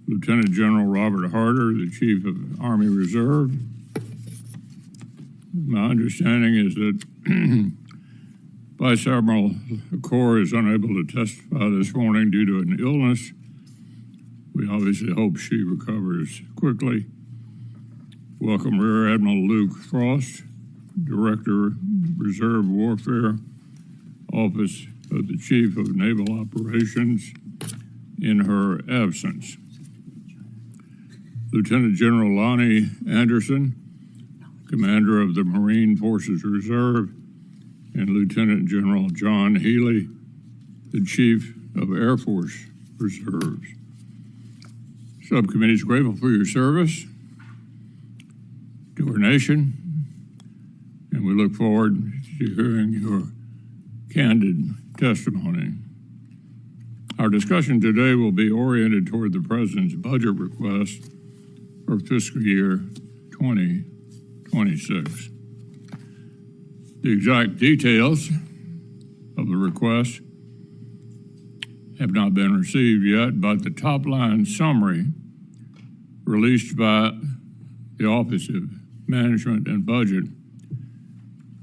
Lieutenant General Robert Harter, the Chief of Army Reserve. My understanding is that Vice Admiral Lacore is unable to testify this morning due to an illness. We obviously hope she recovers quickly. Welcome Rear Admiral Luke Frost, Director, Reserve Warfare, Office of the Chief of Naval Operations, in her absence. Lieutenant General Lonnie Anderson, Commander of the Marine Forces Reserve, and Lieutenant General John Healy, the Chief of Air Force Reserves. Subcommittee is grateful for your service to our nation, and we look forward to hearing your candid testimony. Our discussion today will be oriented toward the President's budget request for fiscal year 2026. The exact details of the request have not been received yet, but the top-line summary released by the Office of Management and Budget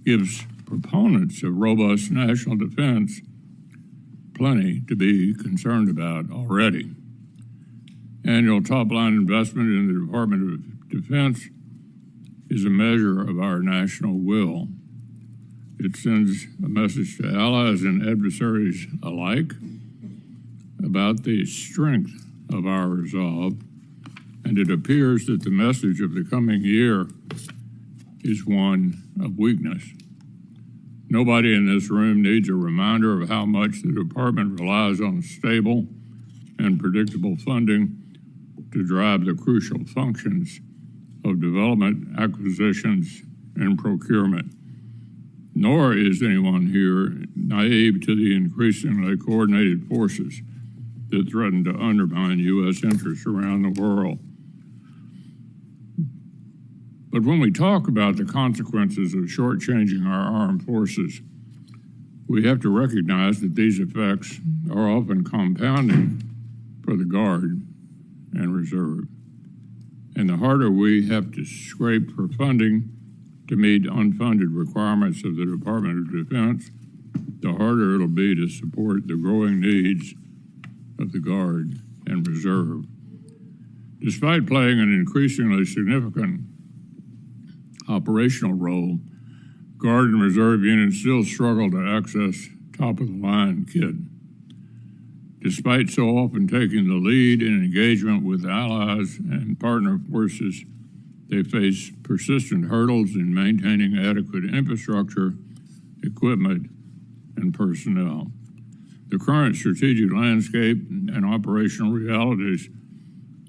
gives proponents of robust national defense plenty to be concerned about already. Annual top-line investment in the Department of Defense is a measure of our national will. It sends a message to allies and adversaries alike about the strength of our resolve, and it appears that the message of the coming year is one of weakness. Nobody in this room needs a reminder of how much the department relies on stable and predictable funding to drive the crucial functions of development, acquisitions, and procurement. Nor is anyone here naive to the increasingly coordinated forces that threaten to undermine U.S. interests around the world. But when we talk about the consequences of shortchanging our armed forces, we have to recognize that these effects are often compounding for the Guard and Reserve. And the harder we have to scrape for funding to meet unfunded requirements of the Department of Defense, the harder it'll be to support the growing needs of the Guard and Reserve. Despite playing an increasingly significant operational role, Guard and Reserve units still struggle to access top-of-the-line kit. Despite so often taking the lead in engagement with allies and partner forces, they face persistent hurdles in maintaining adequate infrastructure, equipment, and personnel. The current strategic landscape and operational realities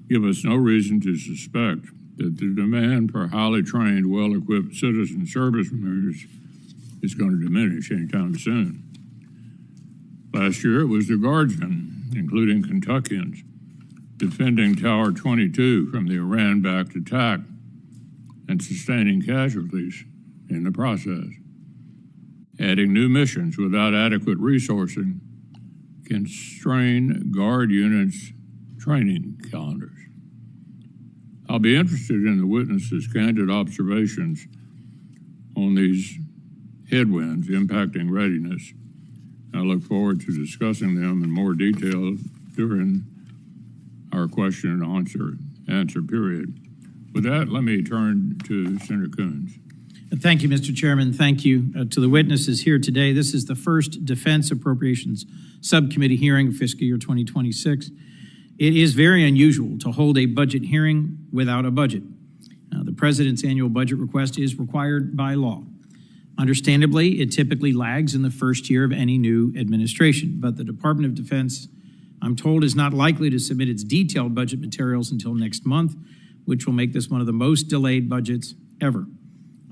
give us no reason to suspect that the demand for highly trained, well-equipped citizen service members is going to diminish anytime soon. Last year, it was the Guardsmen, including Kentuckians, defending Tower 22 from the Iran-backed attack and sustaining casualties in the process. Adding new missions without adequate resourcing can strain Guard units' training calendars. I'll be interested in the witnesses' candid observations on these headwinds impacting readiness. I look forward to discussing them in more detail during our question and answer period. With that, let me turn to Senator Coons. Thank you, Mr. Chairman. Thank you to the witnesses here today. This is the first Defense Appropriations Subcommittee hearing of fiscal year 2026. It is very unusual to hold a budget hearing without a budget. The President's annual budget request is required by law. Understandably, it typically lags in the first year of any new administration, but the Department of Defense, I'm told, is not likely to submit its detailed budget materials until next month, which will make this one of the most delayed budgets ever.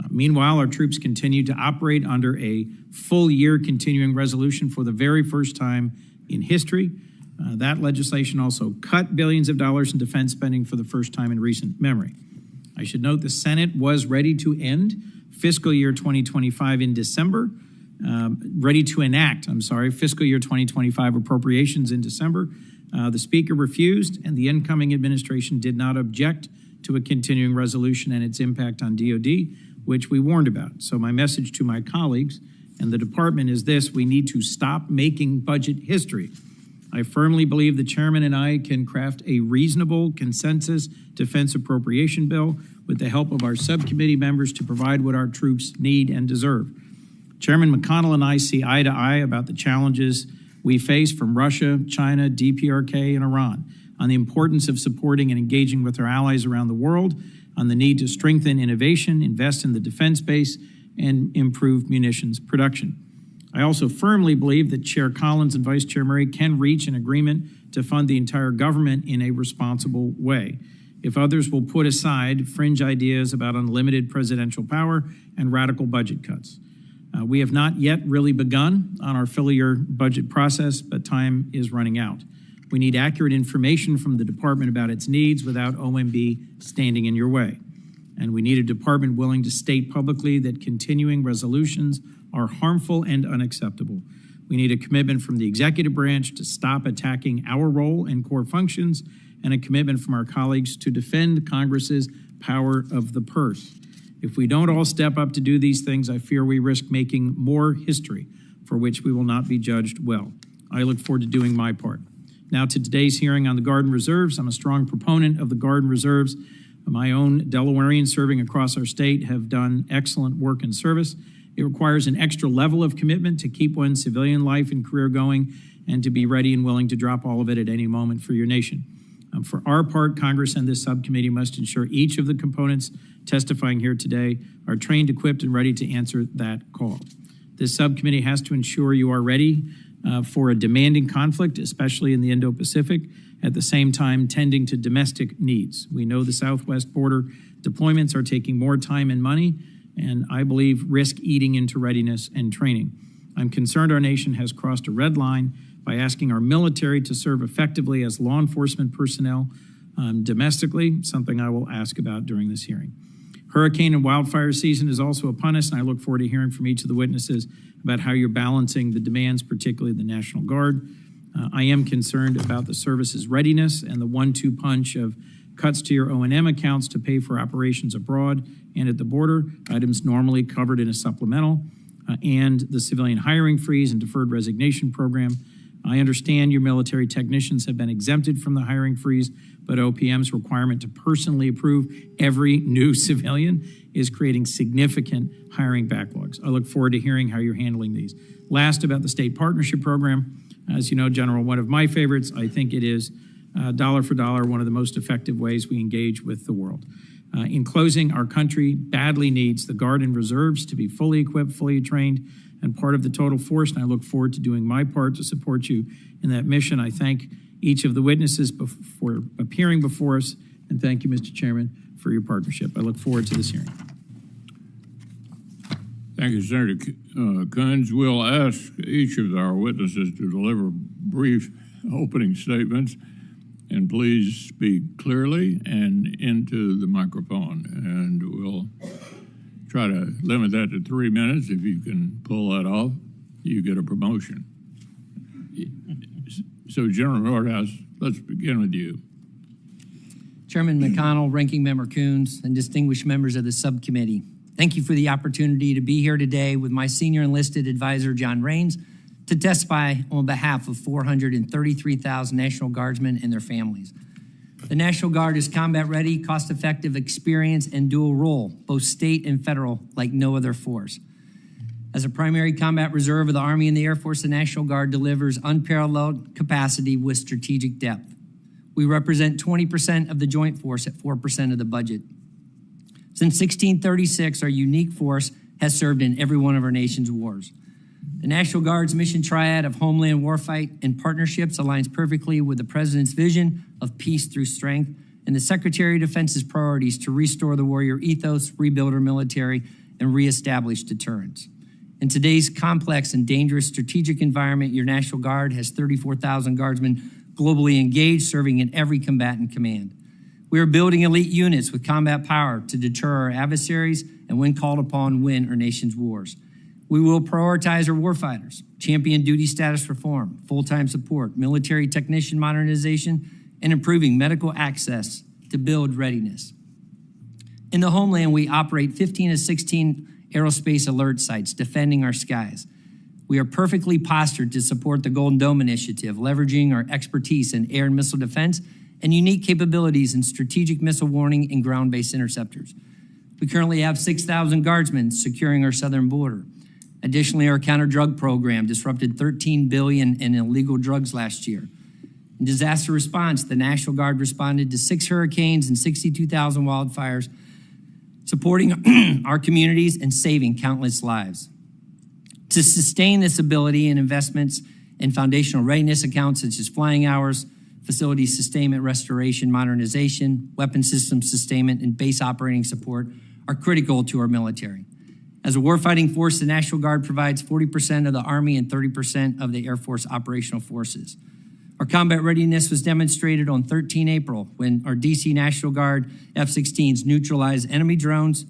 Meanwhile, our troops continue to operate under a full-year continuing resolution for the very first time in history. That legislation also cut billions of dollars in defense spending for the first time in recent memory. I should note the Senate was ready to end fiscal year 2025 in December, fiscal year 2025 appropriations in December, The Speaker refused, and the incoming administration did not object to a continuing resolution and its impact on DOD, which we warned about. So my message to my colleagues and the department is this: we need to stop making budget history. I firmly believe the chairman and I can craft a reasonable consensus defense appropriation bill with the help of our subcommittee members to provide what our troops need and deserve. Chairman McConnell and I see eye to eye about the challenges we face from Russia, China, DPRK, and Iran, on the importance of supporting and engaging with our allies around the world, on the need to strengthen innovation, invest in the defense base, and improve munitions production. I also firmly believe that Chair Collins and Vice Chair Murray can reach an agreement to fund the entire government in a responsible way, if others will put aside fringe ideas about unlimited presidential power and radical budget cuts. We have not yet really begun on our full-year budget process, but time is running out. We need accurate information from the department about its needs without OMB standing in your way. And we need a department willing to state publicly that continuing resolutions are harmful and unacceptable. We need a commitment from the executive branch to stop attacking our role and core functions, and a commitment from our colleagues to defend Congress's power of the purse. If we don't all step up to do these things, I fear we risk making more history for which we will not be judged well. I look forward to doing my part. Now to today's hearing on the Guard and Reserves. I'm a strong proponent of the Guard and Reserves. My own Delawareans serving across our state have done excellent work and service. It requires an extra level of commitment to keep one's civilian life and career going, and to be ready and willing to drop all of it at any moment for your nation. For our part, Congress and this subcommittee must ensure each of the components testifying here today are trained, equipped, and ready to answer that call. This subcommittee has to ensure you are ready for a demanding conflict, especially in the Indo-Pacific, at the same time tending to domestic needs. We know the Southwest border deployments are taking more time and money, and I believe risk eating into readiness and training. I'm concerned our nation has crossed a red line by asking our military to serve effectively as law enforcement personnel domestically, something I will ask about during this hearing. Hurricane and wildfire season is also upon us, and I look forward to hearing from each of the witnesses about how you're balancing the demands, particularly the National Guard. I am concerned about the service's readiness and the 1-2 punch of cuts to your O&M accounts to pay for operations abroad and at the border, items normally covered in a supplemental, and the civilian hiring freeze and deferred resignation program. I understand your military technicians have been exempted from the hiring freeze, but OPM's requirement to personally approve every new civilian is creating significant hiring backlogs. I look forward to hearing how you're handling these. Last, about the state partnership program. As you know, General, one of my favorites. I think it is dollar for dollar one of the most effective ways we engage with the world. In closing, our country badly needs the Guard and Reserves to be fully equipped, fully trained, and part of the total force, and I look forward to doing my part to support you in that mission. I thank each of the witnesses for appearing before us, and thank you, Mr. Chairman, for your partnership. I look forward to this hearing. Thank you, Senator Coons. We'll ask each of our witnesses to deliver brief opening statements, and please speak clearly and into the microphone. And we'll try to limit that to 3 minutes. If you can pull that off, you get a promotion. So, General Nordhaus, let's begin with you. Chairman McConnell, Ranking Member Coons, and distinguished members of the subcommittee, thank you for the opportunity to be here today with my senior enlisted advisor, John Raines, to testify on behalf of 433,000 National Guardsmen and their families. The National Guard is combat-ready, cost-effective, experienced, and dual role, both state and federal, like no other force. As a primary combat reserve of the Army and the Air Force, the National Guard delivers unparalleled capacity with strategic depth. We represent 20% of the joint force at 4% of the budget. Since 1636, our unique force has served in every one of our nation's wars. The National Guard's mission triad of homeland warfight and partnerships aligns perfectly with the President's vision of peace through strength and the Secretary of Defense's priorities to restore the warrior ethos, rebuild our military, and reestablish deterrence. In today's complex and dangerous strategic environment, your National Guard has 34,000 Guardsmen globally engaged, serving in every combatant command. We are building elite units with combat power to deter our adversaries and, when called upon, win our nation's wars. We will prioritize our warfighters, champion duty status reform, full-time support, military technician modernization, and improving medical access to build readiness. In the homeland, we operate 15 to 16 aerospace alert sites defending our skies. We are perfectly postured to support the Golden Dome Initiative, leveraging our expertise in air and missile defense and unique capabilities in strategic missile warning and ground-based interceptors. We currently have 6,000 guardsmen securing our southern border. Additionally, our counter-drug program disrupted $13 billion in illegal drugs last year. In disaster response, the National Guard responded to 6 hurricanes and 62,000 wildfires, supporting our communities and saving countless lives. To sustain this ability and investments in foundational readiness accounts such as flying hours, facility sustainment, restoration, modernization, weapon system sustainment, and base operating support are critical to our military. As a warfighting force, the National Guard provides 40% of the Army and 30% of the Air Force operational forces. Our combat readiness was demonstrated on 13 April when our DC National Guard F-16s neutralized enemy drones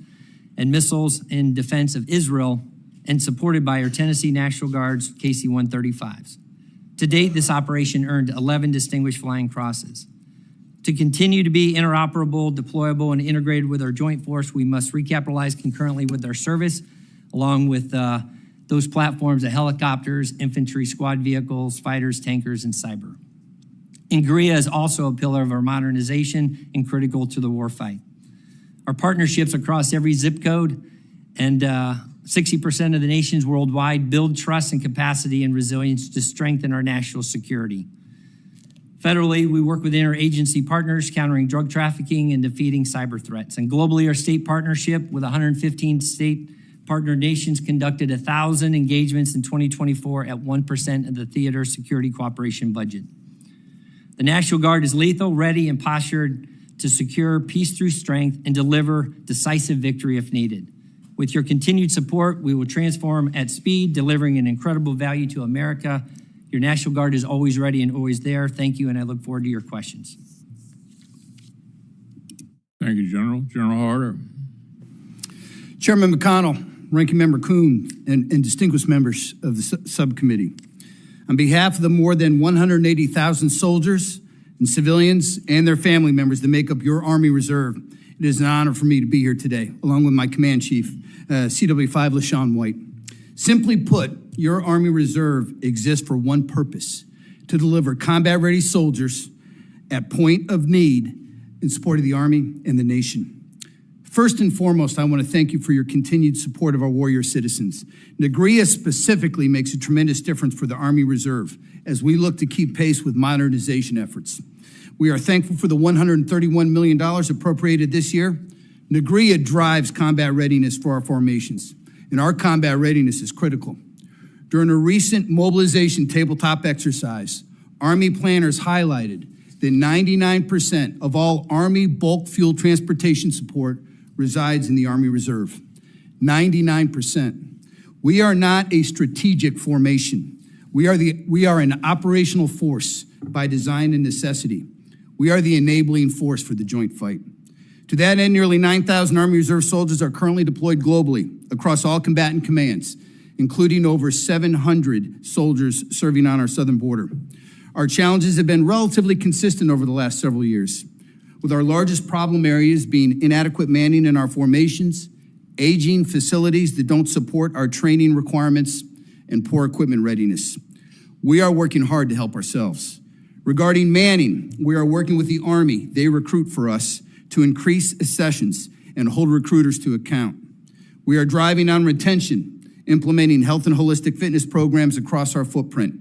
and missiles in defense of Israel and supported by our Tennessee National Guard's KC-135s. To date, this operation earned 11 Distinguished Flying Crosses. To continue to be interoperable, deployable, and integrated with our joint force, we must recapitalize concurrently with our service, along with those platforms of helicopters, infantry squad vehicles, fighters, tankers, and cyber. Ingria is also a pillar of our modernization and critical to the warfight. Our partnerships across every zip code and 60% of the nations worldwide build trust and capacity and resilience to strengthen our national security. Federally, we work with interagency partners countering drug trafficking and defeating cyber threats. And globally, our state partnership with 115 state partner nations conducted 1,000 engagements in 2024 at 1% of the theater security cooperation budget. The National Guard is lethal, ready, and postured to secure peace through strength and deliver decisive victory if needed. With your continued support, we will transform at speed, delivering an incredible value to America. Your National Guard is always ready and always there. Thank you, and I look forward to your questions. Thank you, General. General Harter. Chairman McConnell, Ranking Member Kuhn, and distinguished members of the subcommittee. On behalf of the more than 180,000 soldiers and civilians and their family members that make up your Army Reserve, it is an honor for me to be here today, along with my Command Chief, CW5 LaShawn White. Simply put, your Army Reserve exists for one purpose: to deliver combat-ready soldiers at point of need in support of the Army and the nation. First and foremost, I want to thank you for your continued support of our warrior citizens. NGRIA specifically makes a tremendous difference for the Army Reserve as we look to keep pace with modernization efforts. We are thankful for the $131 million appropriated this year. NGRIA drives combat readiness for our formations, and our combat readiness is critical. During a recent mobilization tabletop exercise, Army planners highlighted that 99% of all Army bulk fuel transportation support resides in the Army Reserve. 99%. We are not a strategic formation. We are an operational force by design and necessity. We are the enabling force for the joint fight. To that end, nearly 9,000 Army Reserve soldiers are currently deployed globally across all combatant commands, including over 700 soldiers serving on our southern border. Our challenges have been relatively consistent over the last several years, with our largest problem areas being inadequate manning in our formations, aging facilities that don't support our training requirements, and poor equipment readiness. We are working hard to help ourselves. Regarding manning, we are working with the Army. They recruit for us to increase accessions and hold recruiters to account. We are driving on retention, implementing health and holistic fitness programs across our footprint,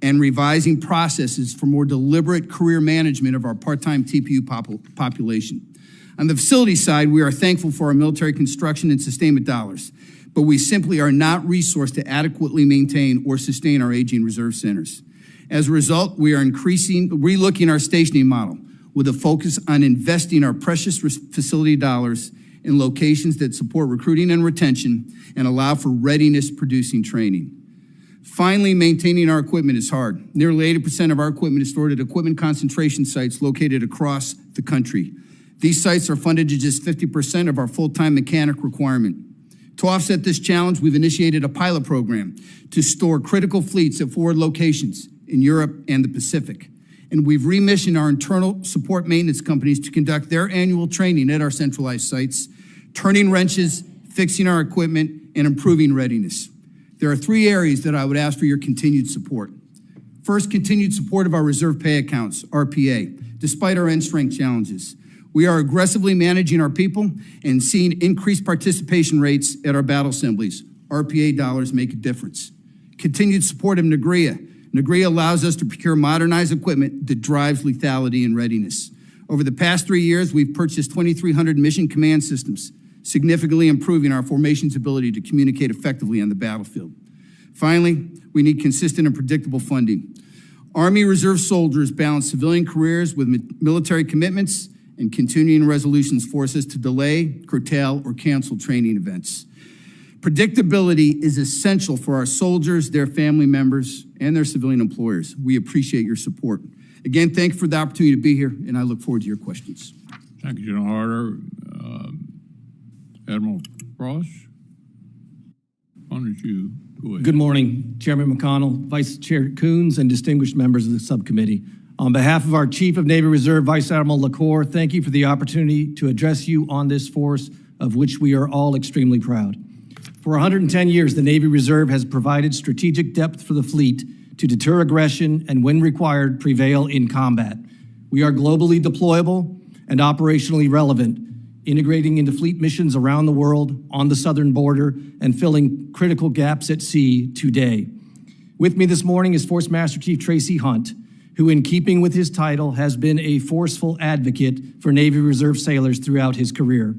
and revising processes for more deliberate career management of our part-time TPU population. On the facility side, we are thankful for our military construction and sustainment dollars, but we simply are not resourced to adequately maintain or sustain our aging reserve centers. As a result, we are relooking our stationing model with a focus on investing our precious facility dollars in locations that support recruiting and retention and allow for readiness-producing training. Finally, maintaining our equipment is hard. Nearly 80% of our equipment is stored at equipment concentration sites located across the country. These sites are funded to just 50% of our full-time mechanic requirement. To offset this challenge, we've initiated a pilot program to store critical fleets at forward locations in Europe and the Pacific. And we've remissioned our internal support maintenance companies to conduct their annual training at our centralized sites, turning wrenches, fixing our equipment, and improving readiness. There are 3 areas that I would ask for your continued support. First, continued support of our reserve pay accounts, RPA, despite our end strength challenges. We are aggressively managing our people and seeing increased participation rates at our battle assemblies. RPA dollars make a difference. Continued support of NAGRIA. NAGRIA allows us to procure modernized equipment that drives lethality and readiness. Over the past 3 years, we've purchased 2,300 mission command systems, significantly improving our formation's ability to communicate effectively on the battlefield. Finally, we need consistent and predictable funding. Army Reserve soldiers balance civilian careers with military commitments, and continuing resolutions force us to delay, curtail, or cancel training events. Predictability is essential for our soldiers, their family members, and their civilian employers. We appreciate your support. Again, thank you for the opportunity to be here, and I look forward to your questions. Thank you, General Harter. Admiral Ross, why don't you go ahead? Good morning, Chairman McConnell, Vice Chair Coons, and distinguished members of the subcommittee. On behalf of our Chief of Navy Reserve, Vice Admiral Lacore, thank you for the opportunity to address you on this force of which we are all extremely proud. For 110 years, the Navy Reserve has provided strategic depth for the fleet to deter aggression and, when required, prevail in combat. We are globally deployable and operationally relevant, integrating into fleet missions around the world, on the southern border, and filling critical gaps at sea today. With me this morning is Force Master Chief Tracy Hunt, who, in keeping with his title, has been a forceful advocate for Navy Reserve sailors throughout his career.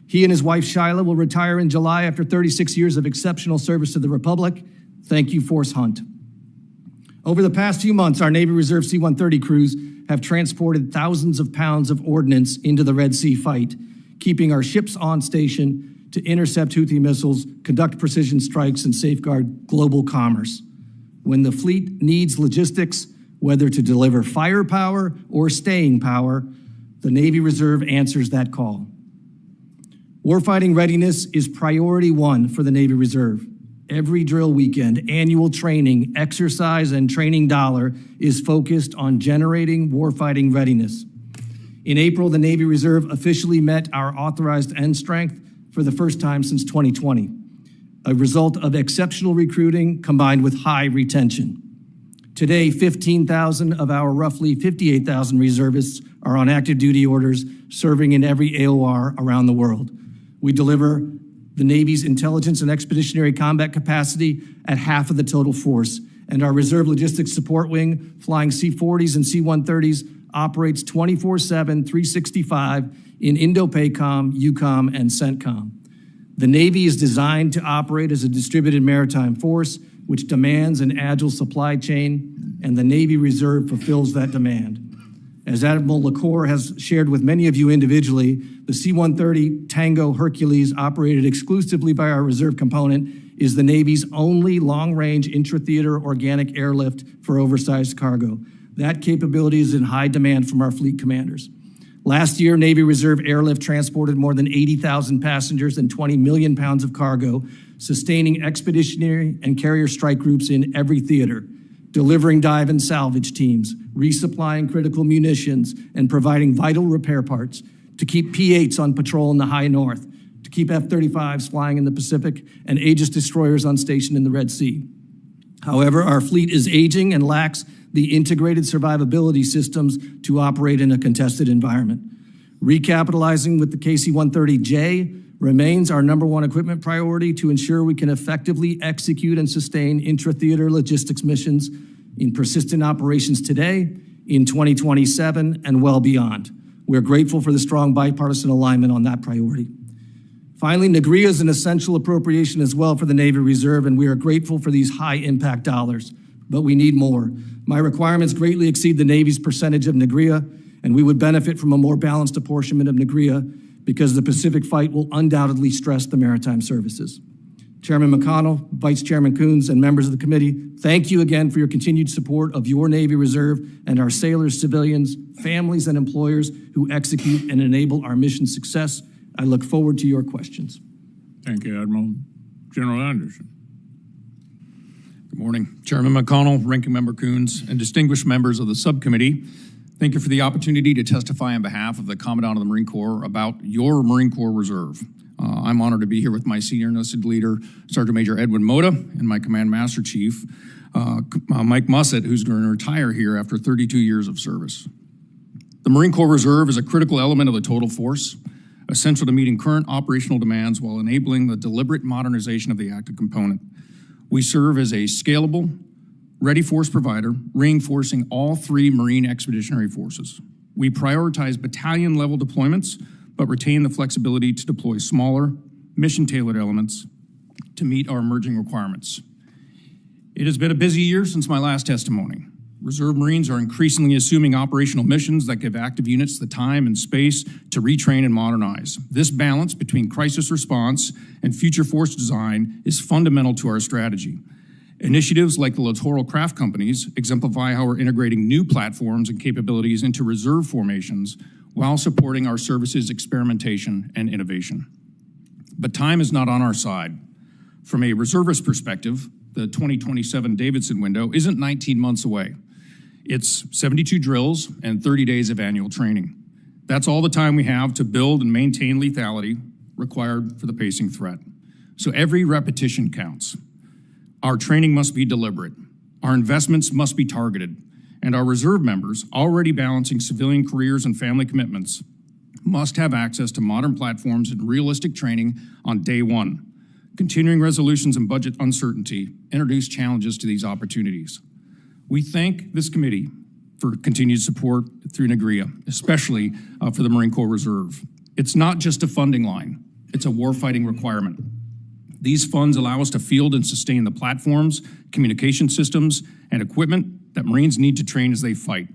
He and his wife, Shyla, will retire in July after 36 years of exceptional service to the Republic. Thank you, Force Hunt. Over the past few months, our Navy Reserve C-130 crews have transported thousands of pounds of ordnance into the Red Sea fight, keeping our ships on station to intercept Houthi missiles, conduct precision strikes, and safeguard global commerce. When the fleet needs logistics, whether to deliver firepower or staying power, the Navy Reserve answers that call. Warfighting readiness is priority 1 for the Navy Reserve. Every drill weekend, annual training, exercise, and training dollar is focused on generating warfighting readiness. In April, the Navy Reserve officially met our authorized end strength for the first time since 2020, a result of exceptional recruiting combined with high retention. Today, 15,000 of our roughly 58,000 reservists are on active duty orders, serving in every AOR around the world. We deliver the Navy's intelligence and expeditionary combat capacity at half of the total force, and our Reserve Logistics Support Wing, flying C-40s and C-130s, operates 24/7, 365 in INDOPACOM, EUCOM, and CENTCOM. The Navy is designed to operate as a distributed maritime force, which demands an agile supply chain, and the Navy Reserve fulfills that demand. As Admiral Lacore has shared with many of you individually, the C-130 Tango Hercules, operated exclusively by our reserve component, is the Navy's only long-range intra-theater organic airlift for oversized cargo. That capability is in high demand from our fleet commanders. Last year, Navy Reserve airlift transported more than 80,000 passengers and 20 million pounds of cargo, sustaining expeditionary and carrier strike groups in every theater, delivering dive and salvage teams, resupplying critical munitions, and providing vital repair parts to keep P-8s on patrol in the high north, to keep F-35s flying in the Pacific, and Aegis destroyers on station in the Red Sea. However, our fleet is aging and lacks the integrated survivability systems to operate in a contested environment. Recapitalizing with the KC-130J remains our #1 equipment priority to ensure we can effectively execute and sustain intra-theater logistics missions in persistent operations today, in 2027, and well beyond. We're grateful for the strong bipartisan alignment on that priority. Finally, NAGRIA is an essential appropriation as well for the Navy Reserve, and we are grateful for these high-impact dollars, but we need more. My requirements greatly exceed the Navy's percentage of NAGRIA, and we would benefit from a more balanced apportionment of NAGRIA because the Pacific fight will undoubtedly stress the maritime services. Chairman McConnell, Vice Chairman Coons, and members of the committee, thank you again for your continued support of your Navy Reserve and our sailors, civilians, families, and employers who execute and enable our mission success. I look forward to your questions. Thank you, Admiral. General Anderson. Good morning. Chairman McConnell, Ranking Member Coons, and distinguished members of the subcommittee. Thank you for the opportunity to testify on behalf of the Commandant of the Marine Corps about your Marine Corps Reserve. I'm honored to be here with my senior enlisted leader, Sergeant Major Edwin Mota, and my Command Master Chief, Mike Mussett, who's going to retire here after 32 years of service. The Marine Corps Reserve is a critical element of the total force, essential to meeting current operational demands while enabling the deliberate modernization of the active component. We serve as a scalable, ready force provider, reinforcing all three Marine Expeditionary Forces. We prioritize battalion-level deployments, but retain the flexibility to deploy smaller, mission-tailored elements to meet our emerging requirements. It has been a busy year since my last testimony. Reserve Marines are increasingly assuming operational missions that give active units the time and space to retrain and modernize. This balance between crisis response and future force design is fundamental to our strategy. Initiatives like the Littoral Craft Companies exemplify how we're integrating new platforms and capabilities into reserve formations while supporting our services' experimentation and innovation. But time is not on our side. From a reservist perspective, the 2027 Davidson window isn't 19 months away. It's 72 drills and 30 days of annual training. That's all the time we have to build and maintain lethality required for the pacing threat. So every repetition counts. Our training must be deliberate. Our investments must be targeted. And our reserve members, already balancing civilian careers and family commitments, must have access to modern platforms and realistic training on day one. Continuing resolutions and budget uncertainty introduce challenges to these opportunities. We thank this committee for continued support through NAGRIA, especially for the Marine Corps Reserve. It's not just a funding line, it's a warfighting requirement. These funds allow us to field and sustain the platforms, communication systems, and equipment that Marines need to train as they fight.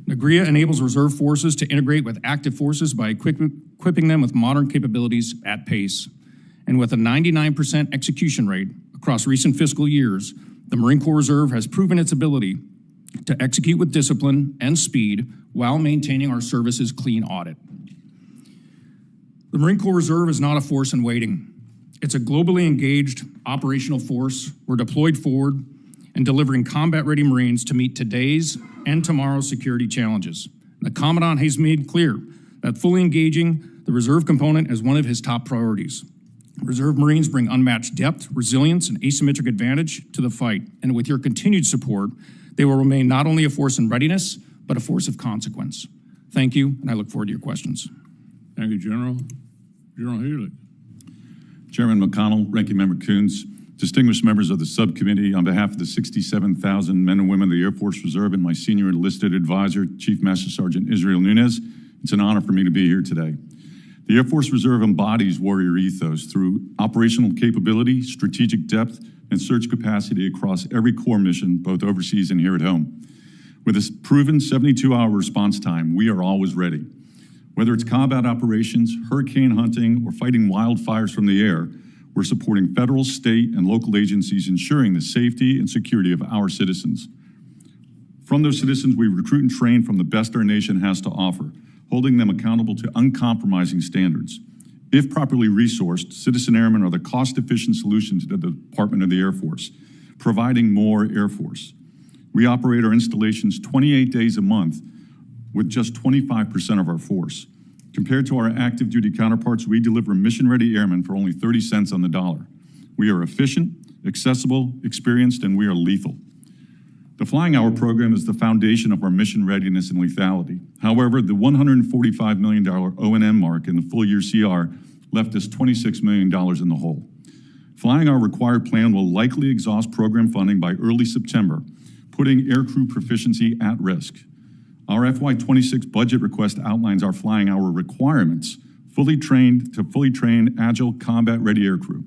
NAGRIA enables reserve forces to integrate with active forces by equipping them with modern capabilities at pace. And with a 99% execution rate across recent fiscal years, the Marine Corps Reserve has proven its ability to execute with discipline and speed while maintaining our service's clean audit. The Marine Corps Reserve is not a force in waiting. It's a globally engaged operational force. We're deployed forward and delivering combat-ready Marines to meet today's and tomorrow's security challenges. The Commandant has made clear that fully engaging the Reserve component is one of his top priorities. Reserve Marines bring unmatched depth, resilience, and asymmetric advantage to the fight. And with your continued support, they will remain not only a force in readiness, but a force of consequence. Thank you, and I look forward to your questions. Thank you, General. General Healy. Chairman McConnell, Ranking Member Coons, distinguished members of the subcommittee, on behalf of the 67,000 men and women of the Air Force Reserve and my senior enlisted advisor, Chief Master Sergeant Israel Nunez, it's an honor for me to be here today. The Air Force Reserve embodies warrior ethos through operational capability, strategic depth, and surge capacity across every core mission, both overseas and here at home. With a proven 72-hour response time, we are always ready. Whether it's combat operations, hurricane hunting, or fighting wildfires from the air, we're supporting federal, state, and local agencies ensuring the safety and security of our citizens. From those citizens, we recruit and train from the best our nation has to offer, holding them accountable to uncompromising standards. If properly resourced, citizen airmen are the cost-efficient solution to the Department of the Air Force, providing more Air Force. We operate our installations 28 days a month with just 25% of our force. Compared to our active duty counterparts, we deliver mission-ready airmen for only 30 cents on the dollar. We are efficient, accessible, experienced, and we are lethal. The Flying Hour program is the foundation of our mission readiness and lethality. However, the $145 million O&M mark in the full year CR left us $26 million in the hole. Flying Hour required plan will likely exhaust program funding by early September, putting aircrew proficiency at risk. Our FY26 budget request outlines our Flying Hour requirements, fully trained, agile, combat-ready aircrew.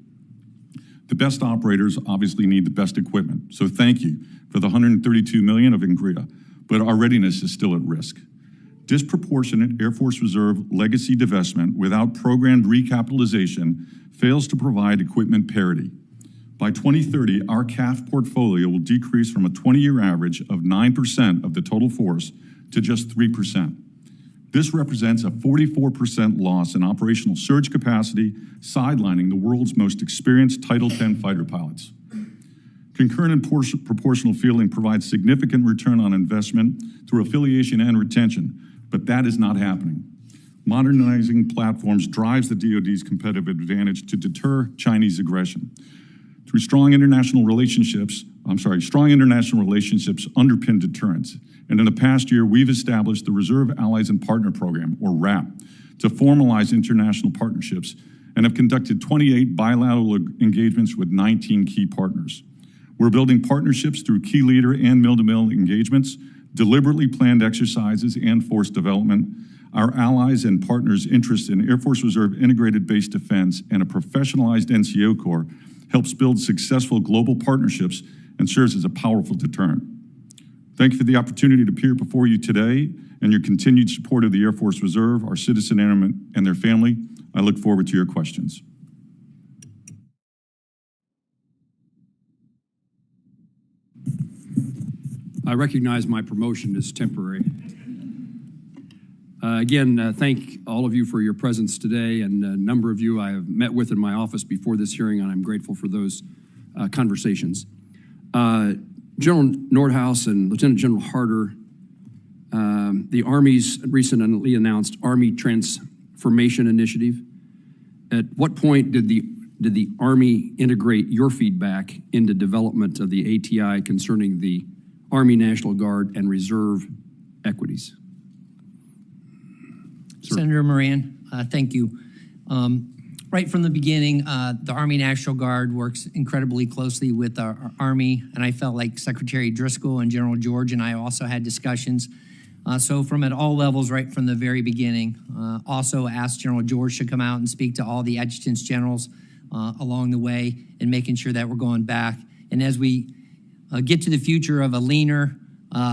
The best operators obviously need the best equipment, so thank you for the $132 million of NAGRIA, but our readiness is still at risk. Disproportionate Air Force Reserve legacy divestment without programmed recapitalization fails to provide equipment parity. By 2030, our CAF portfolio will decrease from a 20-year average of 9% of the total force to just 3%. This represents a 44% loss in operational surge capacity, sidelining the world's most experienced Title X fighter pilots. Concurrent and proportional fielding provides significant return on investment through affiliation and retention, but that is not happening. Modernizing platforms drives the DoD's competitive advantage to deter Chinese aggression. Through strong international relationships underpin deterrence. And in the past year, we've established the Reserve Allies and Partner Program, or RAP, to formalize international partnerships and have conducted 28 bilateral engagements with 19 key partners. We're building partnerships through key leader and mill-to-mill engagements, deliberately planned exercises, and force development. Our allies and partners' interest in Air Force Reserve integrated base defense and a professionalized NCO Corps helps build successful global partnerships and serves as a powerful deterrent. Thank you for the opportunity to appear before you today and your continued support of the Air Force Reserve, our citizen airmen, and their family. I look forward to your questions. I recognize my promotion is temporary. Thank all of you for your presence today, and a number of you I have met with in my office before this hearing, and I'm grateful for those conversations. General Nordhaus and Lieutenant General Harter, the Army's recently announced Army Transformation Initiative. At what point did the Army integrate your feedback into development of the ATI concerning the Army National Guard and Reserve equities? Sir. Senator Moran, thank you. Right from the beginning, the Army National Guard works incredibly closely with our Army, and I felt like Secretary Driscoll and General George and I also had discussions. So from at all levels, right from the very beginning, also asked General George to come out and speak to all the adjutants generals along the way and making sure that we're going back. And as we get to the future of a leaner,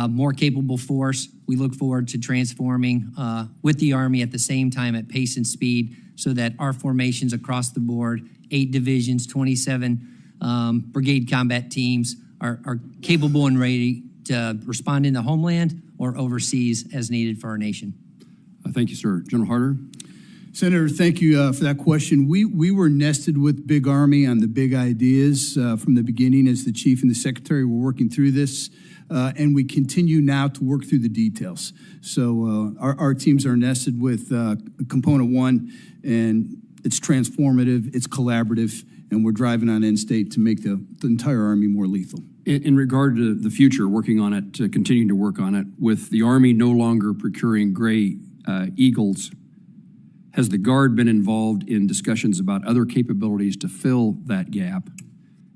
more capable force, we look forward to transforming with the Army at the same time at pace and speed so that our formations across the board, 8 divisions, 27 brigade combat teams are capable and ready to respond in the homeland or overseas as needed for our nation. Thank you, sir. General Harter? Senator, thank you for that question. We were nested with Big Army on the big ideas from the beginning as the Chief and the Secretary were working through this, and we continue now to work through the details. So our teams are nested with Component 1, and it's transformative, it's collaborative, and we're driving on end state to make the entire Army more lethal. In regard to the future, working on it, continuing to work on it, with the Army no longer procuring gray Eagles, has the Guard been involved in discussions about other capabilities to fill that gap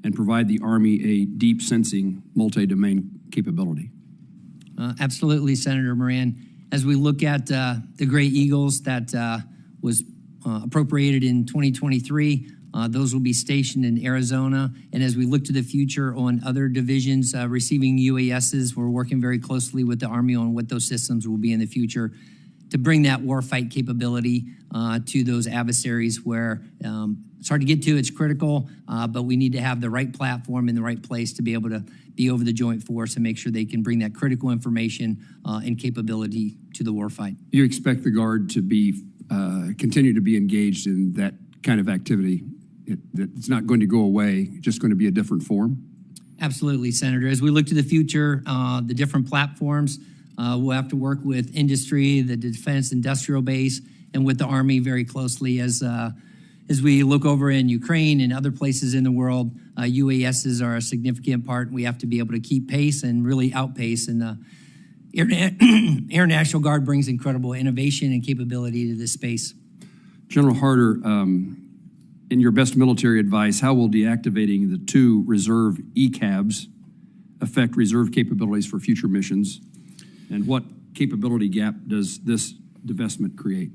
and provide the Army a deep sensing multi-domain capability? Absolutely, Senator Moran. As we look at the Gray Eagles that was appropriated in 2023, those will be stationed in Arizona. And as we look to the future on other divisions receiving UASs, we're working very closely with the Army on what those systems will be in the future to bring that warfight capability to those adversaries where it's hard to get to, it's critical, but we need to have the right platform in the right place to be able to be over the joint force and make sure they can bring that critical information and capability to the warfight. You expect the Guard to be continue to be engaged in that kind of activity? It's not going to go away, it's just going to be a different form? Absolutely, Senator. As we look to the future, the different platforms, we'll have to work with industry, the defense industrial base, and with the Army very closely as we look over in Ukraine and other places in the world. UASs are a significant part, and we have to be able to keep pace and really outpace. And the Air National Guard brings incredible innovation and capability to this space. General Harter, in your best military advice, how will deactivating the 2 reserve ECABs affect reserve capabilities for future missions? And what capability gap does this divestment create?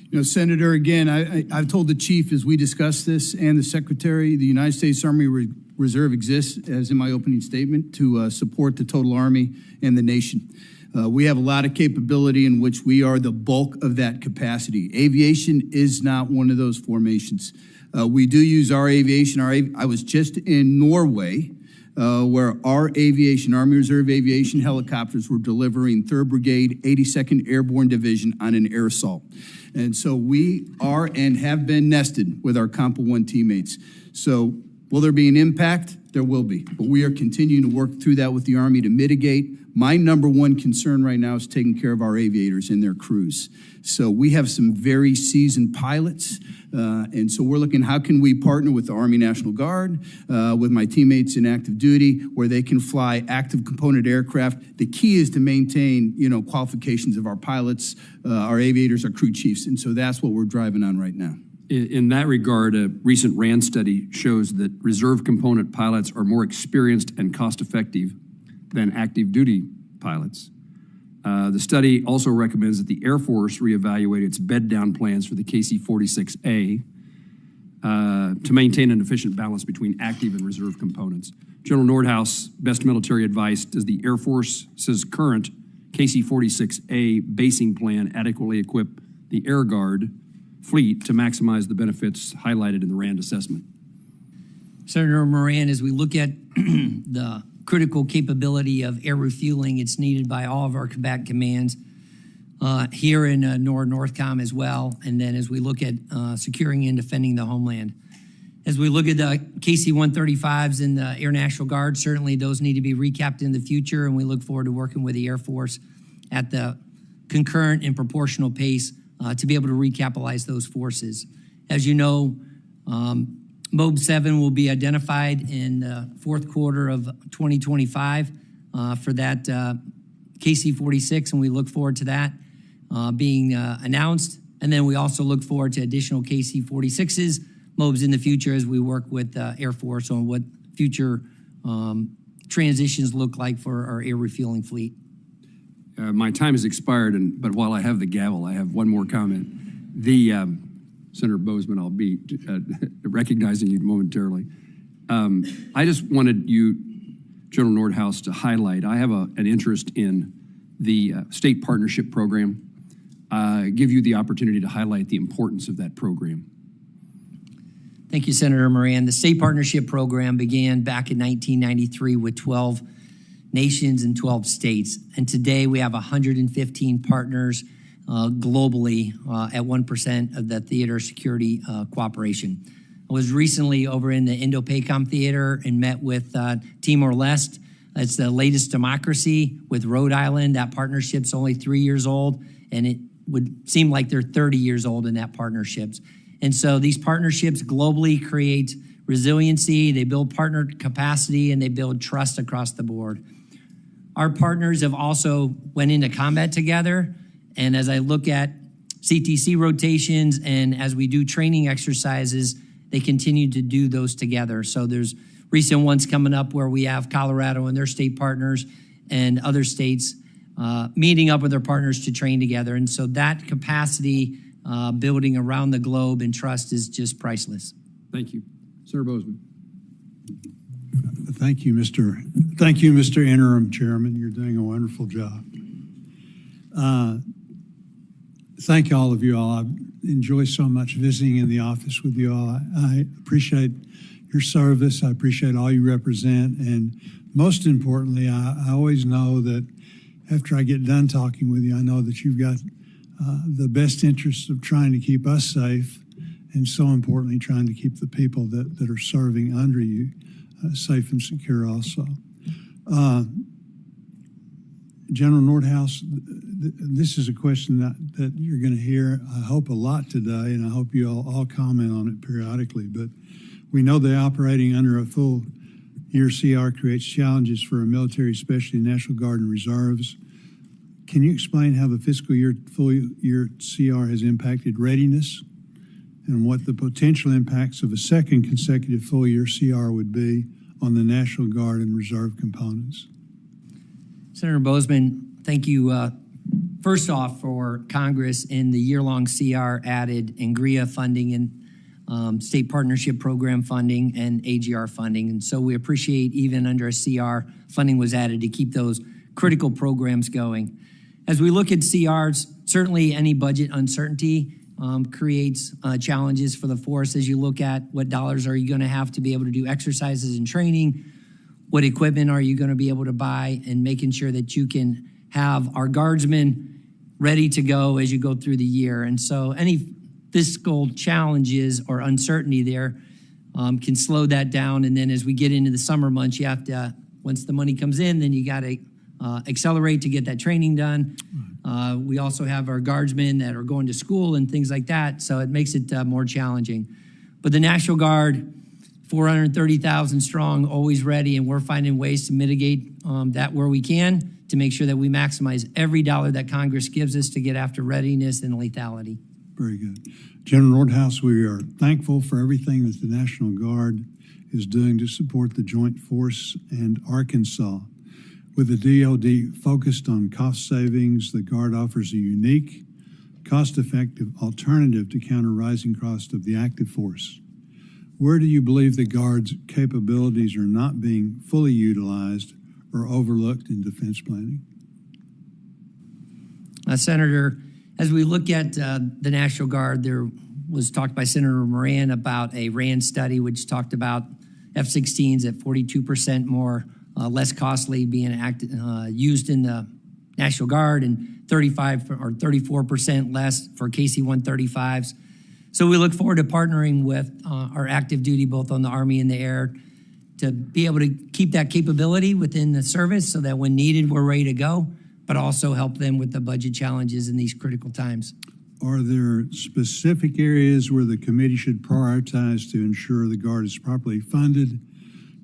You know, Senator, again, I've told the Chief as we discussed this and the Secretary, the United States Army Reserve exists, as in my opening statement, to support the total Army and the nation. We have a lot of capability in which we are the bulk of that capacity. Aviation is not one of those formations. We do use our aviation. I was just in Norway where our Army Reserve Aviation helicopters were delivering 3rd Brigade, 82nd Airborne Division on an air assault. And so we are and have been nested with our Compa 1 teammates. So will there be an impact? There will be. But we are continuing to work through that with the Army to mitigate. My number one concern right now is taking care of our aviators and their crews. So we have some very seasoned pilots, and so we're looking how can we partner with the Army National Guard, with my teammates in active duty, where they can fly active component aircraft. The key is to maintain, qualifications of our pilots, our aviators, our crew chiefs, and so that's what we're driving on right now. In that regard, a recent RAND study shows that reserve component pilots are more experienced and cost-effective than active duty pilots. The study also recommends that the Air Force reevaluate its bed-down plans for the KC-46A to maintain an efficient balance between active and reserve components. General Nordhaus, best military advice, does the Air Force's current KC-46A basing plan adequately equip the Air Guard fleet to maximize the benefits highlighted in the RAND assessment? Senator Moran, as we look at the critical capability of air refueling, it's needed by all of our combatant commands here in NORTHCOM as well. And then as we look at securing and defending the homeland. As we look at the KC-135s and the Air National Guard, certainly those need to be recapped in the future, and we look forward to working with the Air Force at the concurrent and proportional pace to be able to recapitalize those forces. As you know, MOB 7 will be identified in the 4th quarter of 2025 for that KC-46, and we look forward to that being announced. And then we also look forward to additional KC-46s, MOBs in the future as we work with Air Force on what future transitions look like for our air refueling fleet. My time has expired, but while I have the gavel, I have one more comment. Senator Bozeman, I'll be recognizing you momentarily. I just wanted you, General Nordhaus, to highlight, I have an interest in the state partnership program. Give you the opportunity to highlight the importance of that program. Thank you, Senator Moran. The state partnership program began back in 1993 with 12 nations and 12 states. And today we have 115 partners globally at 1% of the theater security cooperation. I was recently over in the Indo-PACOM theater and met with Timor-Leste. It's the latest democracy with Rhode Island. That partnership's only 3 years old, and it would seem like they're 30 years old in that partnerships. And so these partnerships globally create resiliency, they build partner capacity, and they build trust across the board. Our partners have also went into combat together, and as I look at CTC rotations and as we do training exercises, they continue to do those together. So there's recent ones coming up where we have Colorado and their state partners and other states meeting up with their partners to train together. And so that capacity building around the globe and trust is just priceless. Thank you. Senator Bozeman. Thank you, Mr. Interim Chairman. You're doing a wonderful job. Thank all of you all. I enjoy so much visiting in the office with you all. I appreciate your service. I appreciate all you represent. And most importantly, I always know that after I get done talking with you, I know that you've got the best interest of trying to keep us safe, and so importantly, trying to keep the people that are serving under you safe and secure also. General Nordhaus, this is a question that you're going to hear, I hope, a lot today, and I hope you all comment on it periodically. But we know that operating under a full year CR creates challenges for our military, especially National Guard and Reserves. Can you explain how the fiscal year full year CR has impacted readiness and what the potential impacts of a second consecutive full year CR would be on the National Guard and Reserve components? Senator Bozeman, thank you first off for Congress and the year-long CR added NGRIA funding and state partnership program funding and AGR funding. And so we appreciate even under a CR, funding was added to keep those critical programs going. As we look at CRs, certainly any budget uncertainty creates challenges for the force as you look at what dollars are you going to have to be able to do exercises and training, What equipment are you going to be able to buy, and making sure that you can have our guardsmen ready to go as you go through the year. And so any fiscal challenges or uncertainty there can slow that down. And then as we get into the summer months, you have to, once the money comes in, then you got to accelerate to get that training done. We also have our guardsmen that are going to school and things like that, so it makes it more challenging. But the National Guard, 430,000 strong, always ready, and we're finding ways to mitigate that where we can to make sure that we maximize every dollar that Congress gives us to get after readiness and lethality. Very good. General Nordhaus, we are thankful for everything that the National Guard is doing to support the Joint Force and Arkansas. With the DoD focused on cost savings, the Guard offers a unique, cost-effective alternative to counter rising cost of the active force. Where do you believe the Guard's capabilities are not being fully utilized or overlooked in defense planning? Senator, as we look at the National Guard, there was talked by Senator Moran about a RAND study, which talked about F-16s at 42% more, less costly being used in the National Guard, and 35 or 34% less for KC-135s. So we look forward to partnering with our active duty, both on the Army and the Air, to be able to keep that capability within the service so that when needed, we're ready to go, but also help them with the budget challenges in these critical times. Are there specific areas where the committee should prioritize to ensure the Guard is properly funded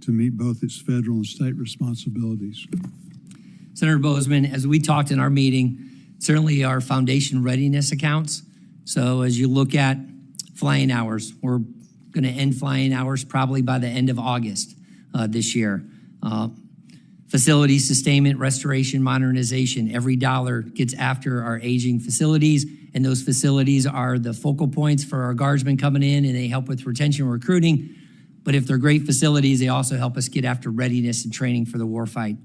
to meet both its federal and state responsibilities? Senator Bozeman, as we talked in our meeting, certainly our foundation readiness accounts. So as you look at flying hours, we're going to end flying hours probably by the end of August this year. Facility sustainment, restoration, modernization, every dollar gets after our aging facilities, and those facilities are the focal points for our guardsmen coming in, and they help with retention and recruiting. But if they're great facilities, they also help us get after readiness and training for the warfight.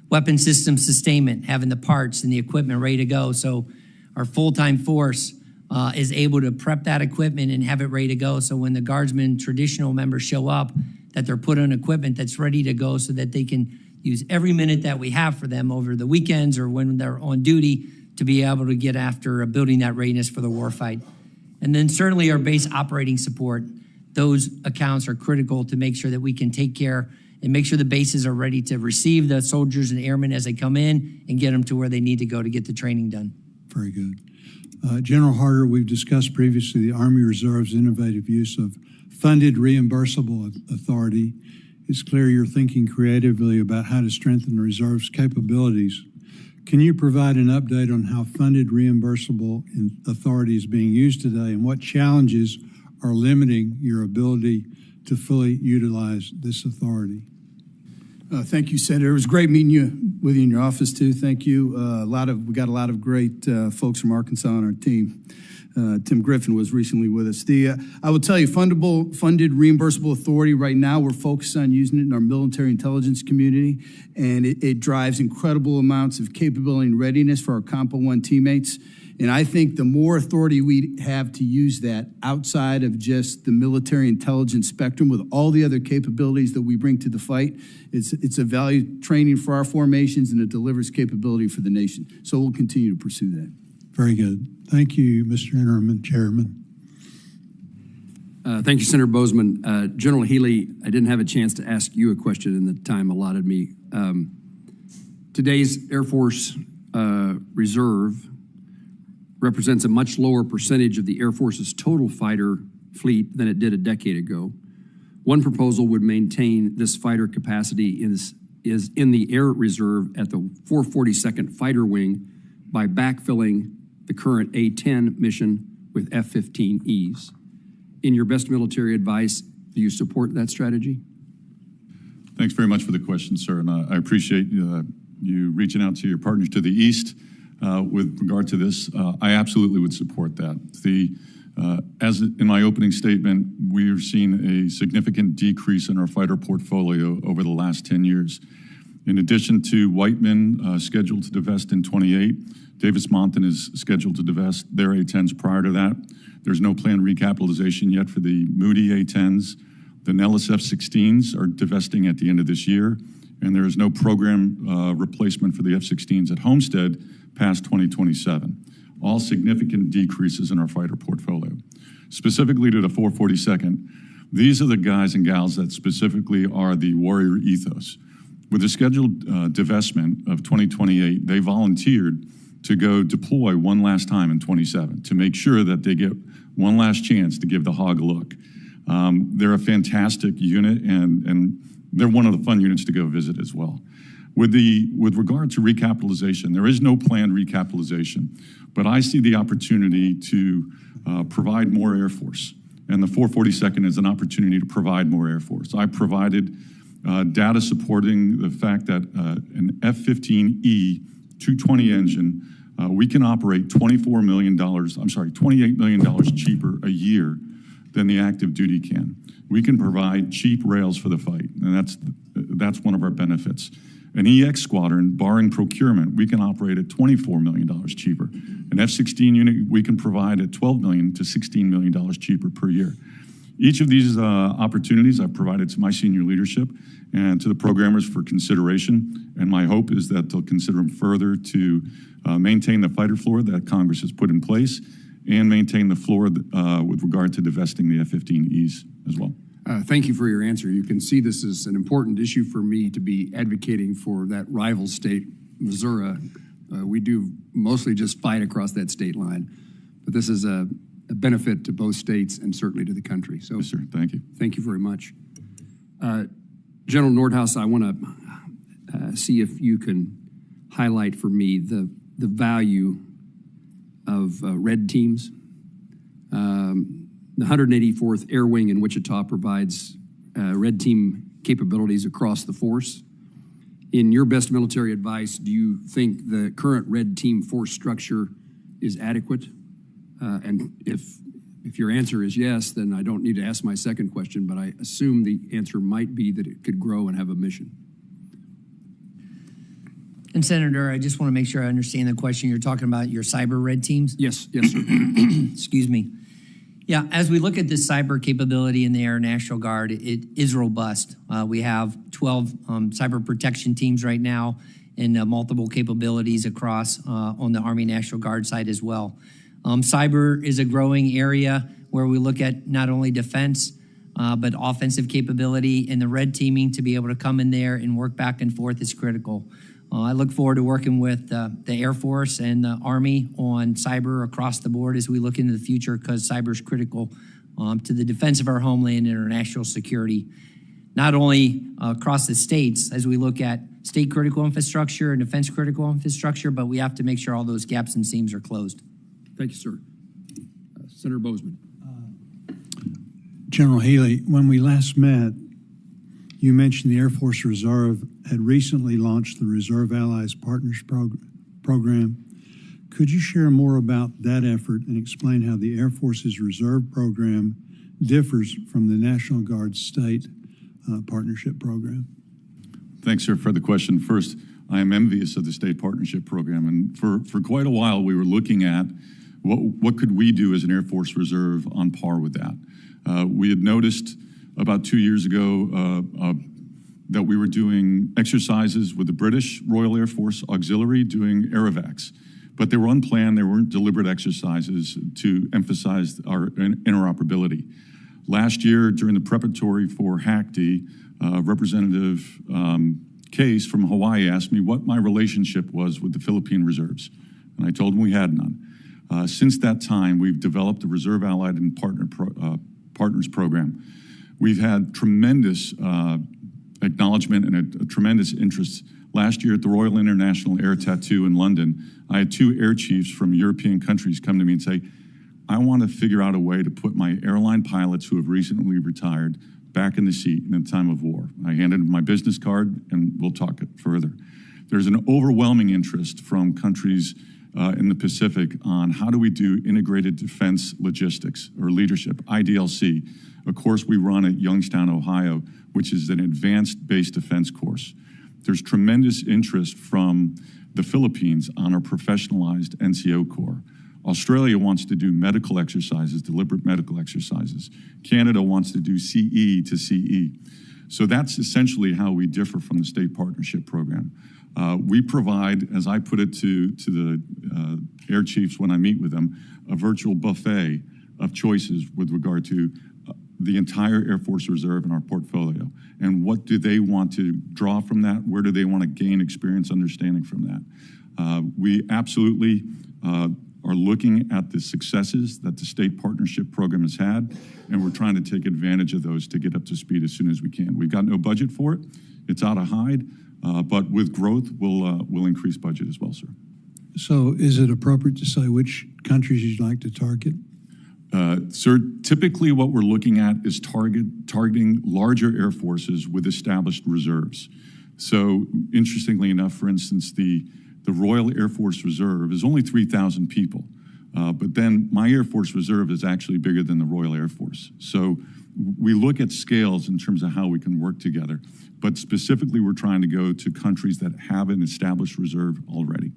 Weapon system sustainment, having the parts and the equipment ready to go. So our full-time force is able to prep that equipment and have it ready to go. So when the guardsmen, traditional members show up, that they're put on equipment that's ready to go so that they can use every minute that we have for them over the weekends or when they're on duty to be able to get after building that readiness for the warfight. And then certainly our base operating support. Those accounts are critical to make sure that we can take care and make sure the bases are ready to receive the soldiers and airmen as they come in and get them to where they need to go to get the training done. Very good. General Harter, we've discussed previously the Army Reserve's innovative use of funded reimbursable authority. It's clear you're thinking creatively about how to strengthen the Reserve's capabilities. Can you provide an update on how funded reimbursable authority is being used today and what challenges are limiting your ability to fully utilize this authority? Thank you, Senator. It was great meeting with you in your office too. Thank you. We got a lot of great folks from Arkansas on our team. Tim Griffin was recently with us. I will tell you, funded reimbursable authority right now, we're focused on using it in our military intelligence community, and it drives incredible amounts of capability and readiness for our Compo 1 teammates. And I think the more authority we have to use that outside of just the military intelligence spectrum with all the other capabilities that we bring to the fight, it's a value training for our formations and it delivers capability for the nation. So we'll continue to pursue that. Very good. Thank you, Mr. Interim Chairman. Thank you, Senator Bozeman. General Healy, I didn't have a chance to ask you a question in the time allotted me. Today's Air Force Reserve represents a much lower percentage of the Air Force's total fighter fleet than it did a decade ago. One proposal would maintain this fighter capacity is in the Air Reserve at the 442nd Fighter Wing by backfilling the current A-10 mission with F-15Es. In your best military advice, do you support that strategy? Thanks very much for the question, sir, and I appreciate you reaching out to your partners to the east with regard to this. I absolutely would support that. As in my opening statement, we are seeing a significant decrease in our fighter portfolio over the last 10 years. In addition to Whiteman scheduled to divest in 28, Davis-Monthan is scheduled to divest their A-10s prior to that. There's no planned recapitalization yet for the Moody A-10s. The Nellis F-16s are divesting at the end of this year, and there is no program replacement for the F-16s at Homestead past 2027. All significant decreases in our fighter portfolio. Specifically to the 442nd, these are the guys and gals that specifically are the warrior ethos. With the scheduled divestment of 2028, they volunteered to go deploy one last time in 27 to make sure that they get one last chance to give the hog a look. They're a fantastic unit, and they're one of the fun units to go visit as well. With regard to recapitalization, there is no planned recapitalization, but I see the opportunity to provide more Air Force, and the 442nd is an opportunity to provide more Air Force. I provided data supporting the fact that an F-15E 220 engine, we can operate $28 million cheaper a year than the active duty can. We can provide cheap rails for the fight, and that's one of our benefits. An EX squadron, barring procurement, we can operate at $24 million cheaper. An F-16 unit, we can provide at $12 million to $16 million cheaper per year. Each of these opportunities I've provided to my senior leadership and to the programmers for consideration, and my hope is that they'll consider them further to maintain the fighter floor that Congress has put in place and maintain the floor with regard to divesting the F-15Es as well. Thank you for your answer. You can see this is an important issue for me to be advocating for that rival state, Missouri. We do mostly just fight across that state line, but this is a benefit to both states and certainly to the country. So, yes, sir. Thank you. Thank you very much. General Nordhaus, I want to see if you can highlight for me the value of red teams. The 184th Air Wing in Wichita provides red team capabilities across the force. In your best military advice, do you think the current red team force structure is adequate? And if your answer is yes, then I don't need to ask my second question, but I assume the answer might be that it could grow and have a mission. And Senator, I just want to make sure I understand the question. You're talking about your cyber red teams? Yes, sir. Excuse me. Yeah, as we look at this cyber capability in the Air National Guard, it is robust. We have 12 cyber protection teams right now and multiple capabilities across on the Army National Guard side as well. Cyber is a growing area where we look at not only defense, but offensive capability, and the red teaming to be able to come in there and work back and forth is critical. I look forward to working with the Air Force and the Army on cyber across the board as we look into the future, because cyber is critical to the defense of our homeland and our national security, not only across the states as we look at state critical infrastructure and defense critical infrastructure, but we have to make sure all those gaps and seams are closed. Thank you, sir. Senator Bozeman. General Healy, when we last met, you mentioned the Air Force Reserve had recently launched the Reserve Allies Partners Program. Could you share more about that effort and explain how the Air Force's Reserve Program differs from the National Guard State Partnership Program? Thanks, sir, for the question. First, I am envious of the State Partnership Program, and for quite a while we were looking at what could we do as an Air Force Reserve on par with that. We had noticed about 2 years ago that we were doing exercises with the British Royal Air Force Auxiliary doing aerovacs, but they were unplanned. They weren't deliberate exercises to emphasize our interoperability. Last year, during the preparatory for HACD, Representative Case from Hawaii asked me what my relationship was with the Philippine Reserves, and I told him we had none. Since that time, we've developed a Reserve Allied and Partners Program. We've had tremendous acknowledgement and a tremendous interest. Last year at the Royal International Air Tattoo in London, I had 2 air chiefs from European countries come to me and say, I want to figure out a way to put my airline pilots who have recently retired back in the seat in a time of war. I handed them my business card, and we'll talk it further. There's an overwhelming interest from countries in the Pacific on how do we do integrated defense logistics or leadership, IDLC, a course we run at Youngstown, Ohio, which is an advanced base defense course. There's tremendous interest from the Philippines on our professionalized NCO Corps. Australia wants to do medical exercises, deliberate medical exercises. Canada wants to do CE to CE. So that's essentially how we differ from the state partnership program. We provide, as I put it to the air chiefs when I meet with them, a virtual buffet of choices with regard to the entire Air Force Reserve in our portfolio. And what do they want to draw from that? Where do they want to gain experience understanding from that? We absolutely are looking at the successes that the state partnership program has had, and we're trying to take advantage of those to get up to speed as soon as we can. We've got no budget for it. It's out of hide, but with growth, we'll increase budget as well, sir. So is it appropriate to say which countries you'd like to target? Sir, typically what we're looking at is targeting larger air forces with established reserves. So interestingly enough, for instance, the Royal Air Force Reserve is only 3,000 people. But then my Air Force Reserve is actually bigger than the Royal Air Force. So we look at scales in terms of how we can work together. But specifically, we're trying to go to countries that have an established reserve already.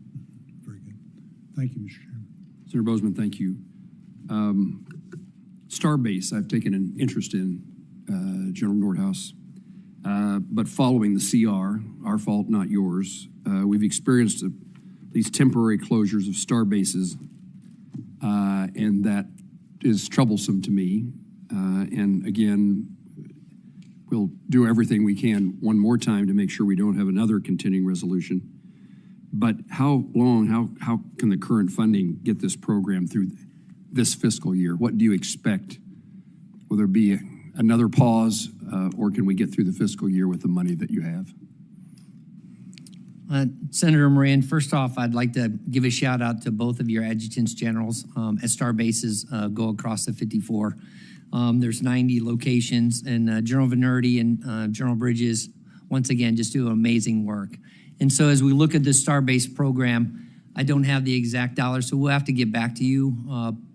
Very good. Thank you, Mr. Chairman. Senator Bozeman, thank you. Starbase, I've taken an interest in, General Nordhaus. But following the CR, our fault, not yours, we've experienced these temporary closures of star bases, and that is troublesome to me. And again, we'll do everything we can one more time to make sure we don't have another continuing resolution. But how long, how can the current funding get this program through this fiscal year? What do you expect? Will there be another pause, or can we get through the fiscal year with the money that you have? Senator Moran, first off, I'd like to give a shout out to both of your adjutants generals as star bases go across the 54. There's 90 locations, and General Venerti and General Bridges, once again, just do amazing work. And so as we look at the star-based program, I don't have the exact dollars, so we'll have to get back to you.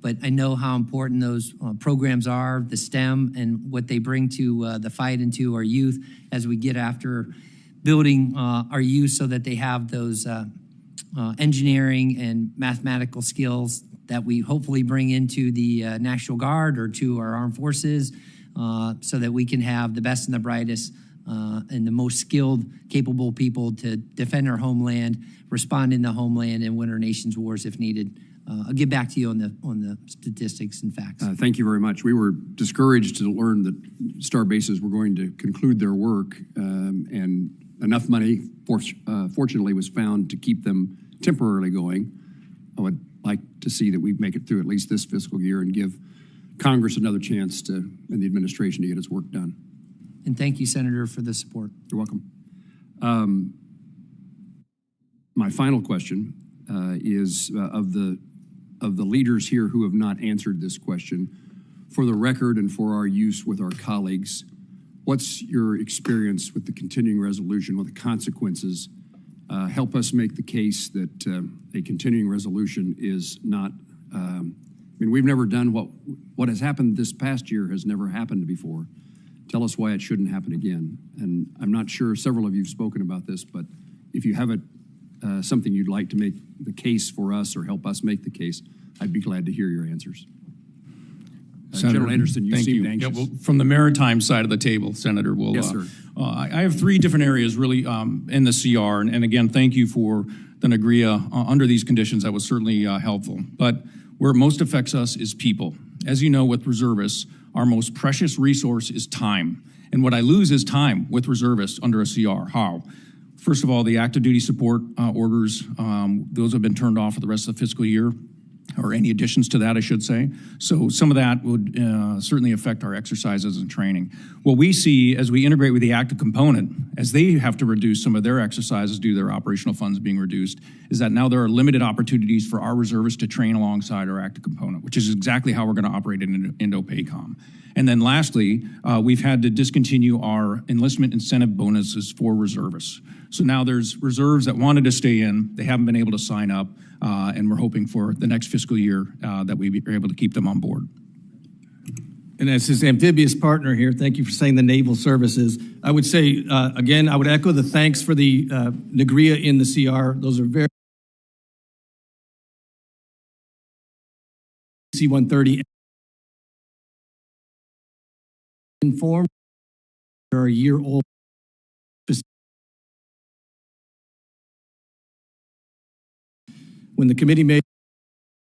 But I know how important those programs are, the STEM, and what they bring to the fight and to our youth as we get after building our youth so that they have those engineering and mathematical skills that we hopefully bring into the National Guard or to our armed forces so that we can have the best and the brightest and the most skilled, capable people to defend our homeland, respond in the homeland, and win our nation's wars if needed. I'll get back to you on the statistics and facts. Thank you very much. We were discouraged to learn that star bases were going to conclude their work, and enough money, fortunately, was found to keep them temporarily going. I would like to see that we make it through at least this fiscal year and give Congress another chance to, and the administration to get its work done. And thank you, Senator, for the support. You're welcome. My final question is of the leaders here who have not answered this question, for the record and for our use with our colleagues, what's your experience with the continuing resolution, what the consequences? Help us make the case that a continuing resolution is not, I mean, we've never done what has happened this past year has never happened before. Tell us why it shouldn't happen again. And I'm not sure, several of you have spoken about this, but if you have something you'd like to make the case for us or help us make the case, I'd be glad to hear your answers. General Anderson, you seem anxious. Yeah, well, from the maritime side of the table, Senator, we'll, yes, sir. I have three different areas really in the CR, and again, thank you for the NAGRIA under these conditions. That was certainly helpful. But where it most affects us is people. As you know, with reservists, our most precious resource is time. And what I lose is time with reservists under a CR. How? First of all, the active duty support orders, those have been turned off for the rest of the fiscal year, or any additions to that, I should say. So some of that would certainly affect our exercises and training. What we see as we integrate with the active component, as they have to reduce some of their exercises due to their operational funds being reduced, is that now there are limited opportunities for our reservists to train alongside our active component, which is exactly how we're going to operate in Indo-PACOM. And then lastly, we've had to discontinue our enlistment incentive bonuses for reservists. So now there's reserves that wanted to stay in, they haven't been able to sign up, and we're hoping for the next fiscal year that we are able to keep them on board. And as his amphibious partner here, thank you for saying the naval services. I would say, again, I would echo the thanks for the NAGRIA in the CR. Those are very C-130 informed are a year old. When the committee made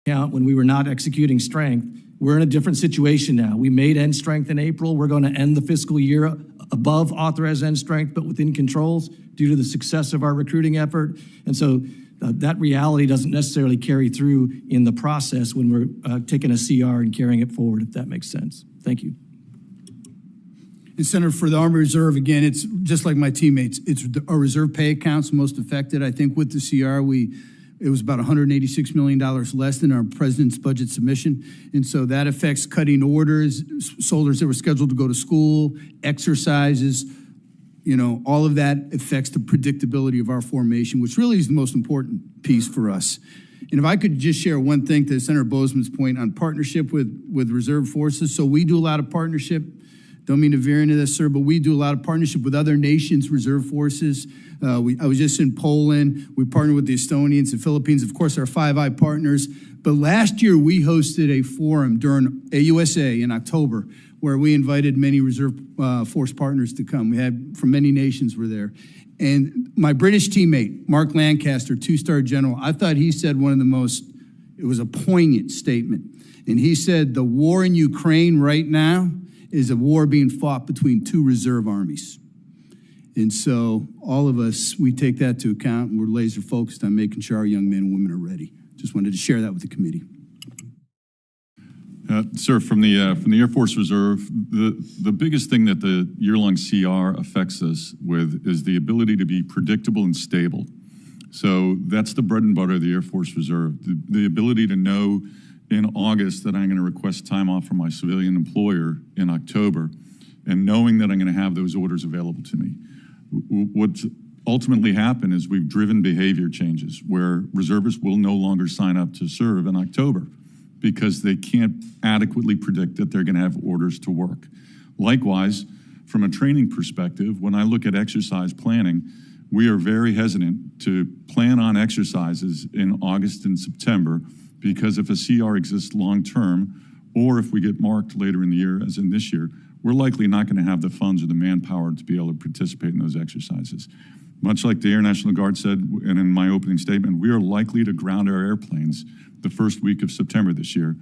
count when we were not executing strength, we're in a different situation now. We made end strength in April. We're going to end the fiscal year above authorized end strength, but within controls due to the success of our recruiting effort. And so that reality doesn't necessarily carry through in the process when we're taking a CR and carrying it forward, if that makes sense. Thank you. And Senator, for the Army Reserve, again, it's just like my teammates. It's our reserve pay accounts most affected. I think with the CR, it was about $186 million less than our president's budget submission. And so that affects cutting orders, soldiers that were scheduled to go to school, exercises, all of that affects the predictability of our formation, which really is the most important piece for us. And if I could just share one thing to Senator Bozeman's point on partnership with reserve forces. So we do a lot of partnership. Don't mean to veer into this, sir, but we do a lot of partnership with other nations' reserve forces. I was just in Poland. We partner with the Estonians and Philippines, of course, our Five Eye partners. But last year, we hosted a forum during AUSA in October where we invited many reserve force partners to come. We had from many nations were there. And my British teammate, Mark Lancaster, two-star general, I thought he said it was a poignant statement. And he said, the war in Ukraine right now is a war being fought between two reserve armies. And so all of us, we take that to account, and we're laser focused on making sure our young men and women are ready. Just wanted to share that with the committee. Sir, from the Air Force Reserve, the biggest thing that the year-long CR affects us with is the ability to be predictable and stable. So that's the bread and butter of the Air Force Reserve, the ability to know in August that I'm going to request time off from my civilian employer in October, and knowing that I'm going to have those orders available to me. What's ultimately happened is we've driven behavior changes where reservists will no longer sign up to serve in October because they can't adequately predict that they're going to have orders to work. Likewise, from a training perspective, when I look at exercise planning, we are very hesitant to plan on exercises in August and September because if a CR exists long-term, or if we get marked later in the year, as in this year, we're likely not going to have the funds or the manpower to be able to participate in those exercises. Much like the Air National Guard said, and in my opening statement, we are likely to ground our airplanes the first week of September this year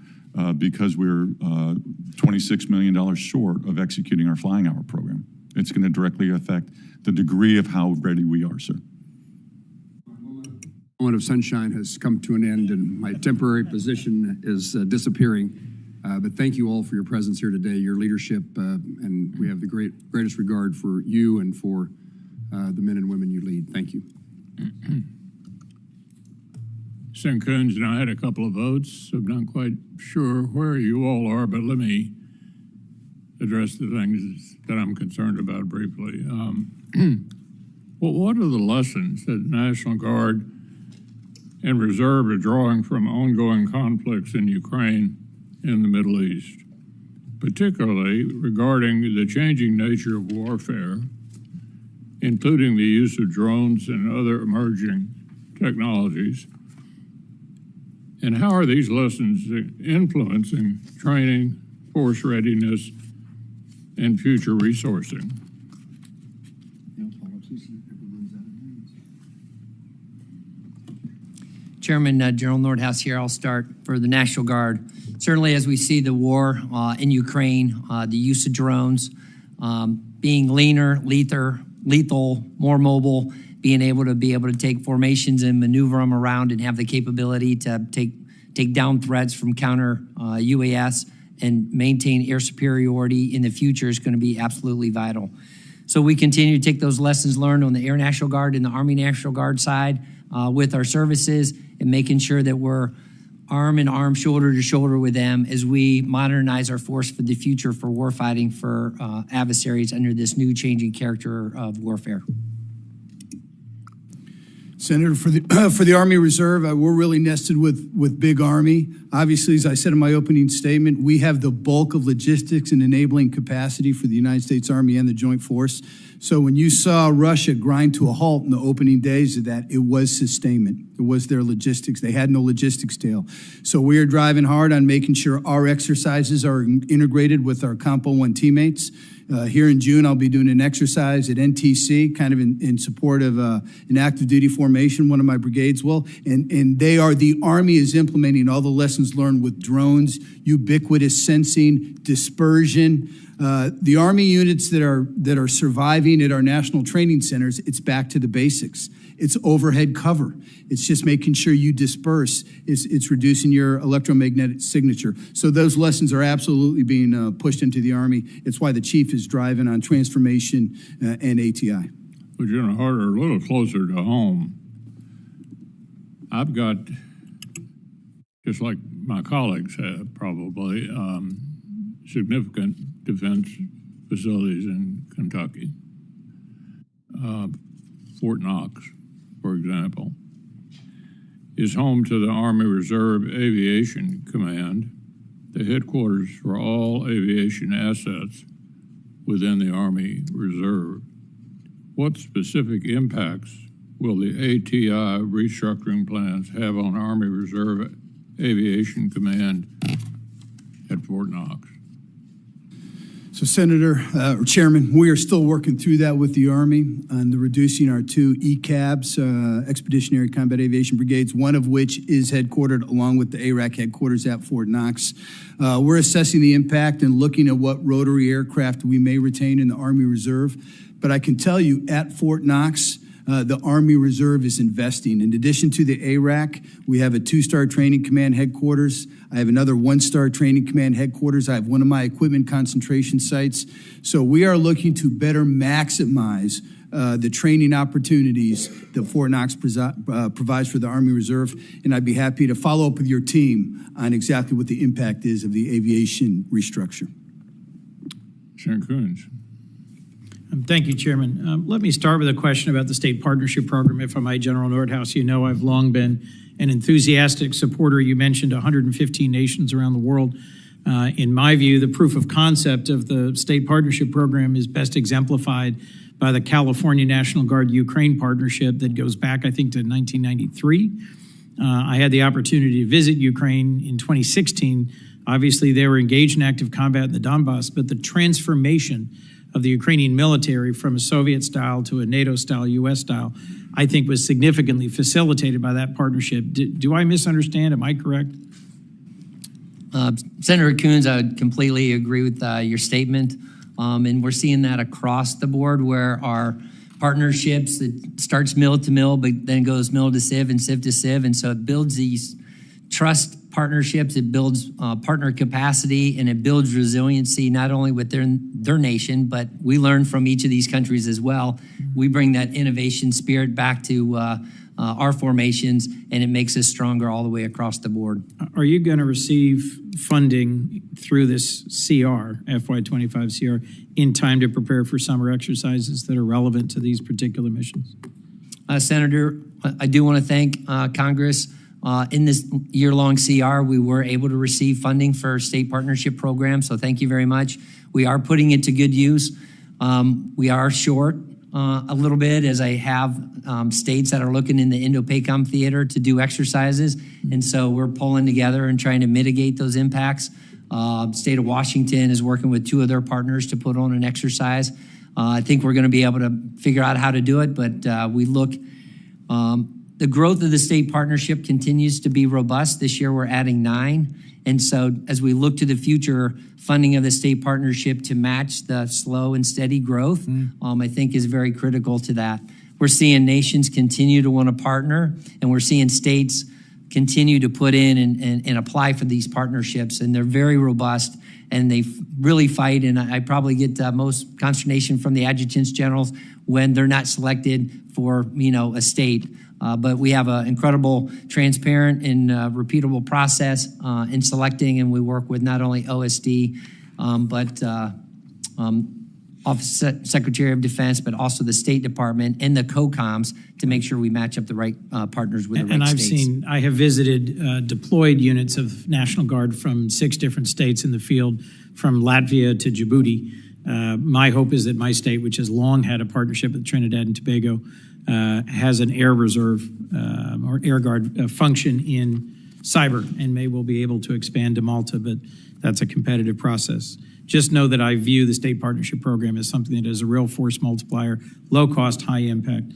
because we're $26 million short of executing our flying hour program. It's going to directly affect the degree of how ready we are, sir. Moment of sunshine has come to an end, and my temporary position is disappearing. But thank you all for your presence here today, your leadership, and we have the greatest regard for you and for the men and women you lead. Thank you. Senator Coons and I had a couple of votes. I'm not quite sure where you all are, but let me address the things that I'm concerned about briefly. Well, what are the lessons that the National Guard and Reserve are drawing from ongoing conflicts in Ukraine and the Middle East, particularly regarding the changing nature of warfare, including the use of drones and other emerging technologies? And how are these lessons influencing training, force readiness, and future resourcing? Chairman General Nordhaus here. I'll start for the National Guard. Certainly, as we see the war in Ukraine, the use of drones, being leaner, lethal, more mobile, being able to take formations and maneuver them around and have the capability to take down threats from counter UAS and maintain air superiority in the future is going to be absolutely vital. So we continue to take those lessons learned on the Air National Guard and the Army National Guard side with our services and making sure that we're arm in arm, shoulder to shoulder with them as we modernize our force for the future for warfighting for adversaries under this new changing character of warfare. Senator, for the Army Reserve, we're really nested with Big Army. Obviously, as I said in my opening statement, we have the bulk of logistics and enabling capacity for the United States Army and the Joint Force So when you saw Russia grind to a halt in the opening days of that, it was sustainment. It was their logistics. They had no logistics tail. So we are driving hard on making sure our exercises are integrated with our Compo 1 teammates. Here in June, I'll be doing an exercise at NTC, kind of in support of an active duty formation, one of my brigades will. And the Army is implementing all the lessons learned with drones, ubiquitous sensing, dispersion. The Army units that are surviving at our national training centers, it's back to the basics. It's overhead cover. It's just making sure you disperse. It's reducing your electromagnetic signature. So those lessons are absolutely being pushed into the Army. It's why the chief is driving on transformation and ATI. But General Harter, a little closer to home, I've got, just like my colleagues have probably, significant defense facilities in Kentucky. Fort Knox, for example, is home to the Army Reserve Aviation Command, the headquarters for all aviation assets within the Army Reserve. What specific impacts will the ATI restructuring plans have on Army Reserve Aviation Command at Fort Knox? So, Senator, or Chairman, we are still working through that with the Army on the reducing our 2 ECABs, Expeditionary Combat Aviation Brigades, one of which is headquartered along with the ARAC headquarters at Fort Knox. We're assessing the impact and looking at what rotary aircraft we may retain in the Army Reserve. But I can tell you at Fort Knox, the Army Reserve is investing. In addition to the ARAC, we have a 2-star training command headquarters. I have another 1-star training command headquarters. I have one of my equipment concentration sites. So we are looking to better maximize the training opportunities that Fort Knox provides for the Army Reserve. And I'd be happy to follow up with your team on exactly what the impact is of the aviation restructure. Senator Coons. Thank you, Chairman. Let me start with a question about the state partnership program, if I might, General Nordhaus. You know I've long been an enthusiastic supporter. You mentioned 115 nations around the world. In my view, the proof of concept of the state partnership program is best exemplified by the California National Guard Ukraine partnership that goes back, I think, to 1993. I had the opportunity to visit Ukraine in 2016. Obviously, they were engaged in active combat in the Donbass, but the transformation of the Ukrainian military from a Soviet style to a NATO style, US style, I think was significantly facilitated by that partnership. Do I misunderstand? Am I correct? Senator Coons, I would completely agree with your statement. And we're seeing that across the board where our partnerships, it starts mill to mill, but then goes mill to civ and civ to civ. And so it builds these trust partnerships, it builds partner capacity, and it builds resiliency not only with their nation, but we learn from each of these countries as well. We bring that innovation spirit back to our formations, and it makes us stronger all the way across the board. Are you going to receive funding through this CR, FY25 CR, in time to prepare for summer exercises that are relevant to these particular missions? Senator, I do want to thank Congress. In this year-long CR, we were able to receive funding for state partnership programs, so thank you very much. We are putting it to good use. We are short a little bit, as I have states that are looking in the Indo-PACOM theater to do exercises, and so we're pulling together and trying to mitigate those impacts. State of Washington is working with 2 of their partners to put on an exercise. I think we're going to be able to figure out how to do it, but we look... The growth of the state partnership continues to be robust. This year, we're adding 9. And so as we look to the future, funding of the state partnership to match the slow and steady growth, I think is very critical to that. We're seeing nations continue to want to partner, and we're seeing states continue to put in and apply for these partnerships. And they're very robust, and they really fight. And I probably get most consternation from the adjutants generals when they're not selected for, a state. But we have an incredible, transparent, and repeatable process in selecting, and we work with not only OSD, but Office Secretary of Defense, but also the State Department and the COCOMs to make sure we match up the right partners with the right states. And I have visited deployed units of National Guard from 6 different states in the field, from Latvia to Djibouti. My hope is that my state, which has long had a partnership with Trinidad and Tobago, has an air reserve or air guard function in cyber, and may well be able to expand to Malta, but that's a competitive process. Just know that I view the state partnership program as something that is a real force multiplier, low cost, high impact.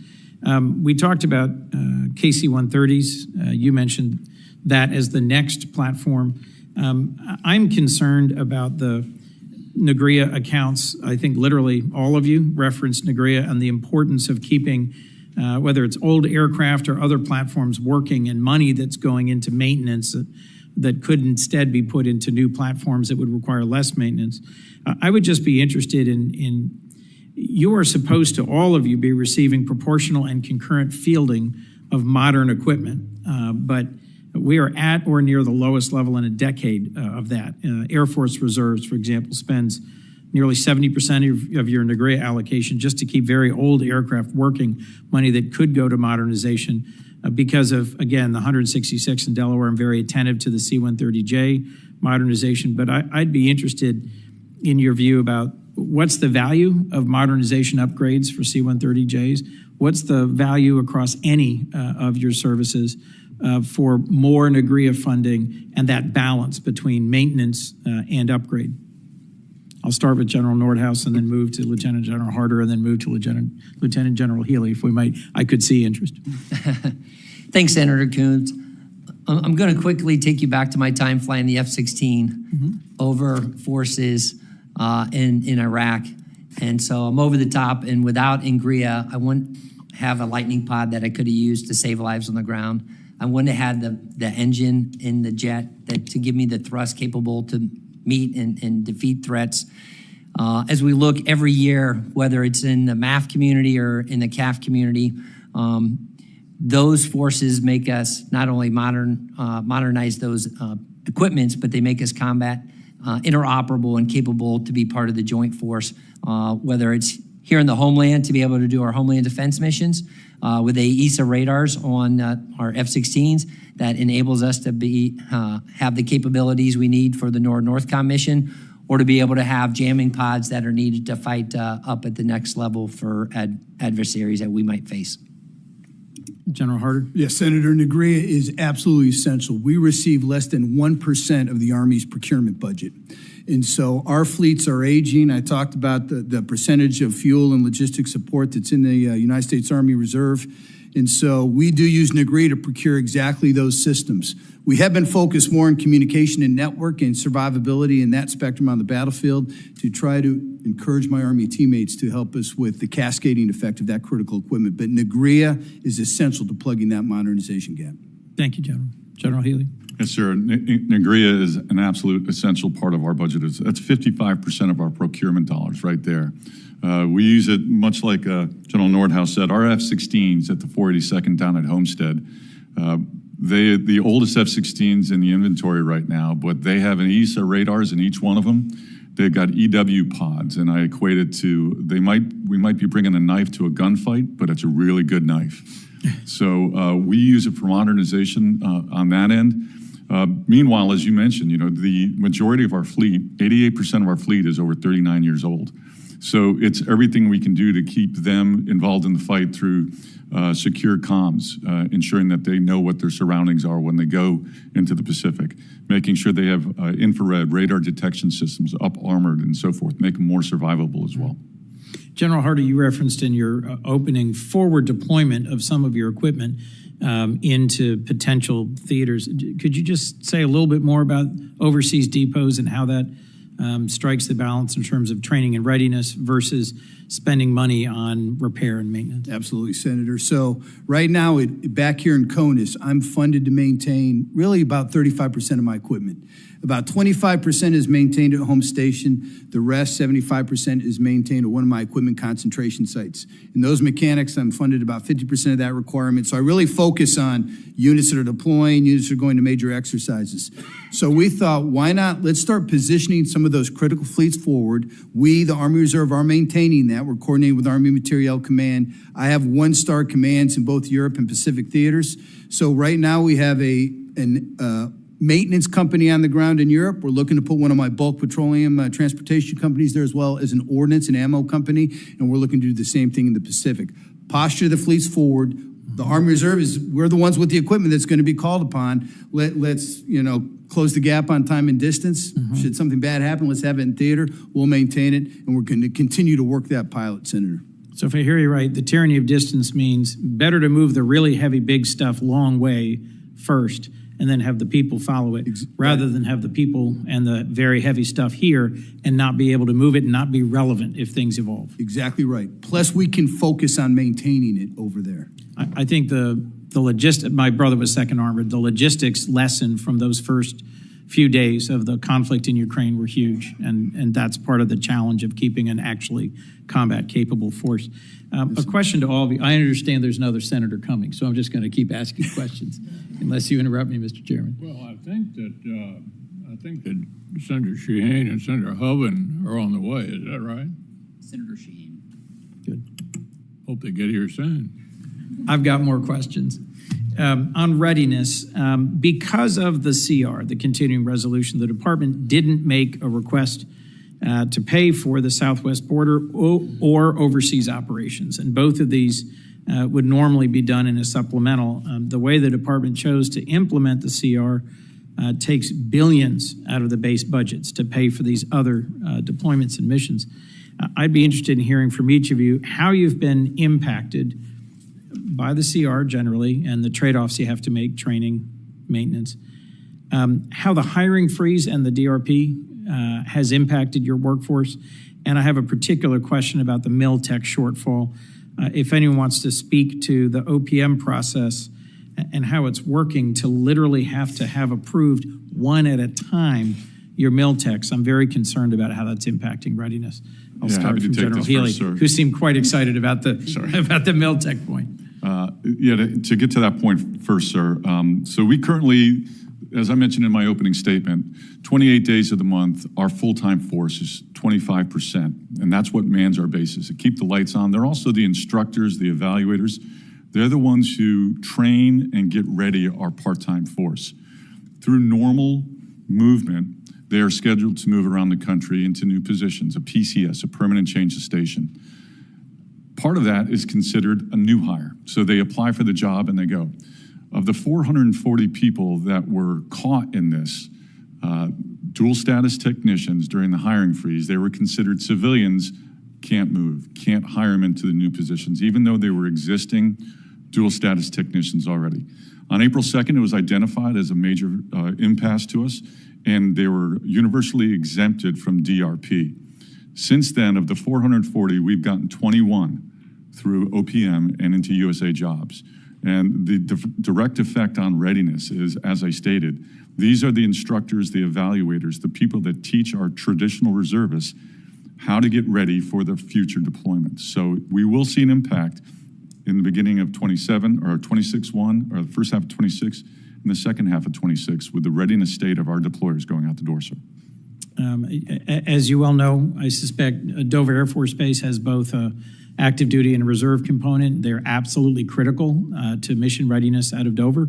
We talked about KC-130s. You mentioned that as the next platform. I'm concerned about the NGRIA accounts. I think literally all of you referenced NGRIA and the importance of keeping whether it's old aircraft or other platforms working, and money that's going into maintenance that could instead be put into new platforms that would require less maintenance. I would just be interested in you are supposed to, all of you, be receiving proportional and concurrent fielding of modern equipment, but we are at or near the lowest level in a decade of that. Air Force Reserves, for example, spends nearly 70% of your NGRIA allocation just to keep very old aircraft working, money that could go to modernization because of, again, the 166 in Delaware. I'm very attentive to the C-130J modernization, but I'd be interested in your view about what's the value of modernization upgrades for C-130Js? What's the value across any of your services for more NGRIA funding and that balance between maintenance and upgrade? I'll start with General Nordhaus and then move to Lieutenant General Harter and then move to Lieutenant General Healy, if we might. I could see interest. Thanks, Senator Coons. I'm going to quickly take you back to my time flying the F-16 over forces in Iraq. And so I'm over the top, and without NGRIA, I wouldn't have a lightning pod that I could have used to save lives on the ground. I wouldn't have had the engine in the jet to give me the thrust capable to meet and defeat threats. As we look every year, whether it's in the MAF community or in the CAF community, those forces make us not only modernize those equipments, but they make us combat interoperable and capable to be part of the joint force, whether it's here in the homeland to be able to do our homeland defense missions with AESA radars on our F-16s that enables us to have the capabilities we need for the NORTHCOM mission, or to be able to have jamming pods that are needed to fight up at the next level for adversaries that we might face. General Harter? Yes, Senator, NGRIA is absolutely essential. We receive less than 1% of the Army's procurement budget. And so our fleets are aging. I talked about the percentage of fuel and logistics support that's in the United States Army Reserve. And so we do use NGRIA to procure exactly those systems. We have been focused more on communication and network and survivability in that spectrum on the battlefield to try to encourage my Army teammates to help us with the cascading effect of that critical equipment. But NGRIA is essential to plugging that modernization gap. Thank you, General. General Healy? Yes, sir. NGRIA is an absolute essential part of our budget. That's 55% of our procurement dollars right there. We use it much like General Nordhaus said. Our F-16s at the 482nd down at Homestead, the oldest F-16s in the inventory right now, but they have an AESA radars in each one of them. They've got EW pods, and I equate it to we might be bringing a knife to a gunfight, but it's a really good knife. So we use it for modernization on that end. Meanwhile, as you mentioned, the majority of our fleet, 88% of our fleet is over 39 years old. So it's everything we can do to keep them involved in the fight through secure comms, ensuring that they know what their surroundings are when they go into the Pacific, making sure they have infrared radar detection systems up armored and so forth, make them more survivable as well. General Harter, you referenced in your opening forward deployment of some of your equipment into potential theaters. Could you just say a little bit more about overseas depots and how that strikes the balance in terms of training and readiness versus spending money on repair and maintenance? Absolutely, Senator. So right now, back here in CONUS, I'm funded to maintain really about 35% of my equipment. About 25% is maintained at home station. The rest, 75%, is maintained at one of my equipment concentration sites. In those mechanics, I'm funded about 50% of that requirement. So I really focus on units that are deploying, units that are going to major exercises. So we thought, why not? Let's start positioning some of those critical fleets forward. We, the Army Reserve, are maintaining that. We're coordinating with Army Materiel Command. I have one-star commands in both Europe and Pacific theaters. So right now we have maintenance company on the ground in Europe. We're looking to put one of my bulk petroleum transportation companies there, as well as an ordnance and ammo company, and we're looking to do the same thing in the Pacific. Posture the fleets forward. The Army Reserve we're the ones with the equipment that's going to be called upon. Let's close the gap on time and distance. Should something bad happen, let's have it in theater. We'll maintain it, and we're going to continue to work that pilot, Senator. So if I hear you right, the tyranny of distance means better to move the really heavy, big stuff long way first, and then have the people follow it, rather than have the people and the very heavy stuff here and not be able to move it and not be relevant if things evolve. Exactly right. Plus, we can focus on maintaining it over there. I think the logistics, my brother was second armored, the logistics lesson from those first few days of the conflict in Ukraine were huge, and that's part of the challenge of keeping an actually combat-capable force. A question to all of you. I understand there's another senator coming, so I'm just going to keep asking questions, unless you interrupt me, Mr. Chairman. Well, I think that Senator Shaheen and Senator Hoven are on the way. Is that right? Senator Shaheen. Good. Hope they get here soon. I've got more questions. On readiness, because of the CR, the continuing resolution, the department didn't make a request to pay for the southwest border or overseas operations. And both of these would normally be done in a supplemental. The way the department chose to implement the CR takes billions out of the base budgets to pay for these other deployments and missions. I'd be interested in hearing from each of you how you've been impacted by the CR generally and the trade-offs you have to make, training, maintenance, how the hiring freeze and the DRP has impacted your workforce. And I have a particular question about the MilTech shortfall. If anyone wants to speak to the OPM process and how it's working to literally have to have approved one at a time your MilTechs, I'm very concerned about how that's impacting readiness. I'll start from General Healy, who seemed quite excited about the MilTech point. To get to that point first, sir. So we currently, as I mentioned in my opening statement, 28 days of the month, our full-time force is 25%, and that's what mans our bases to keep the lights on. They're also the instructors, the evaluators. They're the ones who train and get ready our part-time force. Through normal movement, they are scheduled to move around the country into new positions, a PCS, a permanent change of station. Part of that is considered a new hire. So they apply for the job and they go. Of the 440 people that were caught in this, dual status technicians during the hiring freeze, they were considered civilians, can't move, can't hire them into the new positions, even though they were existing dual status technicians already. On April 2nd, it was identified as a major impasse to us, and they were universally exempted from DRP. Since then, of the 440, we've gotten 21 through OPM and into USA Jobs. And the direct effect on readiness is, as I stated, these are the instructors, the evaluators, the people that teach our traditional reservists how to get ready for their future deployments. So we will see an impact in the beginning of 27 or 26-1, or the first half of 26, and the second half of 26 with the readiness state of our deployers going out the door, sir. As you well know, I suspect Dover Air Force Base has both active duty and a reserve component. They're absolutely critical to mission readiness out of Dover.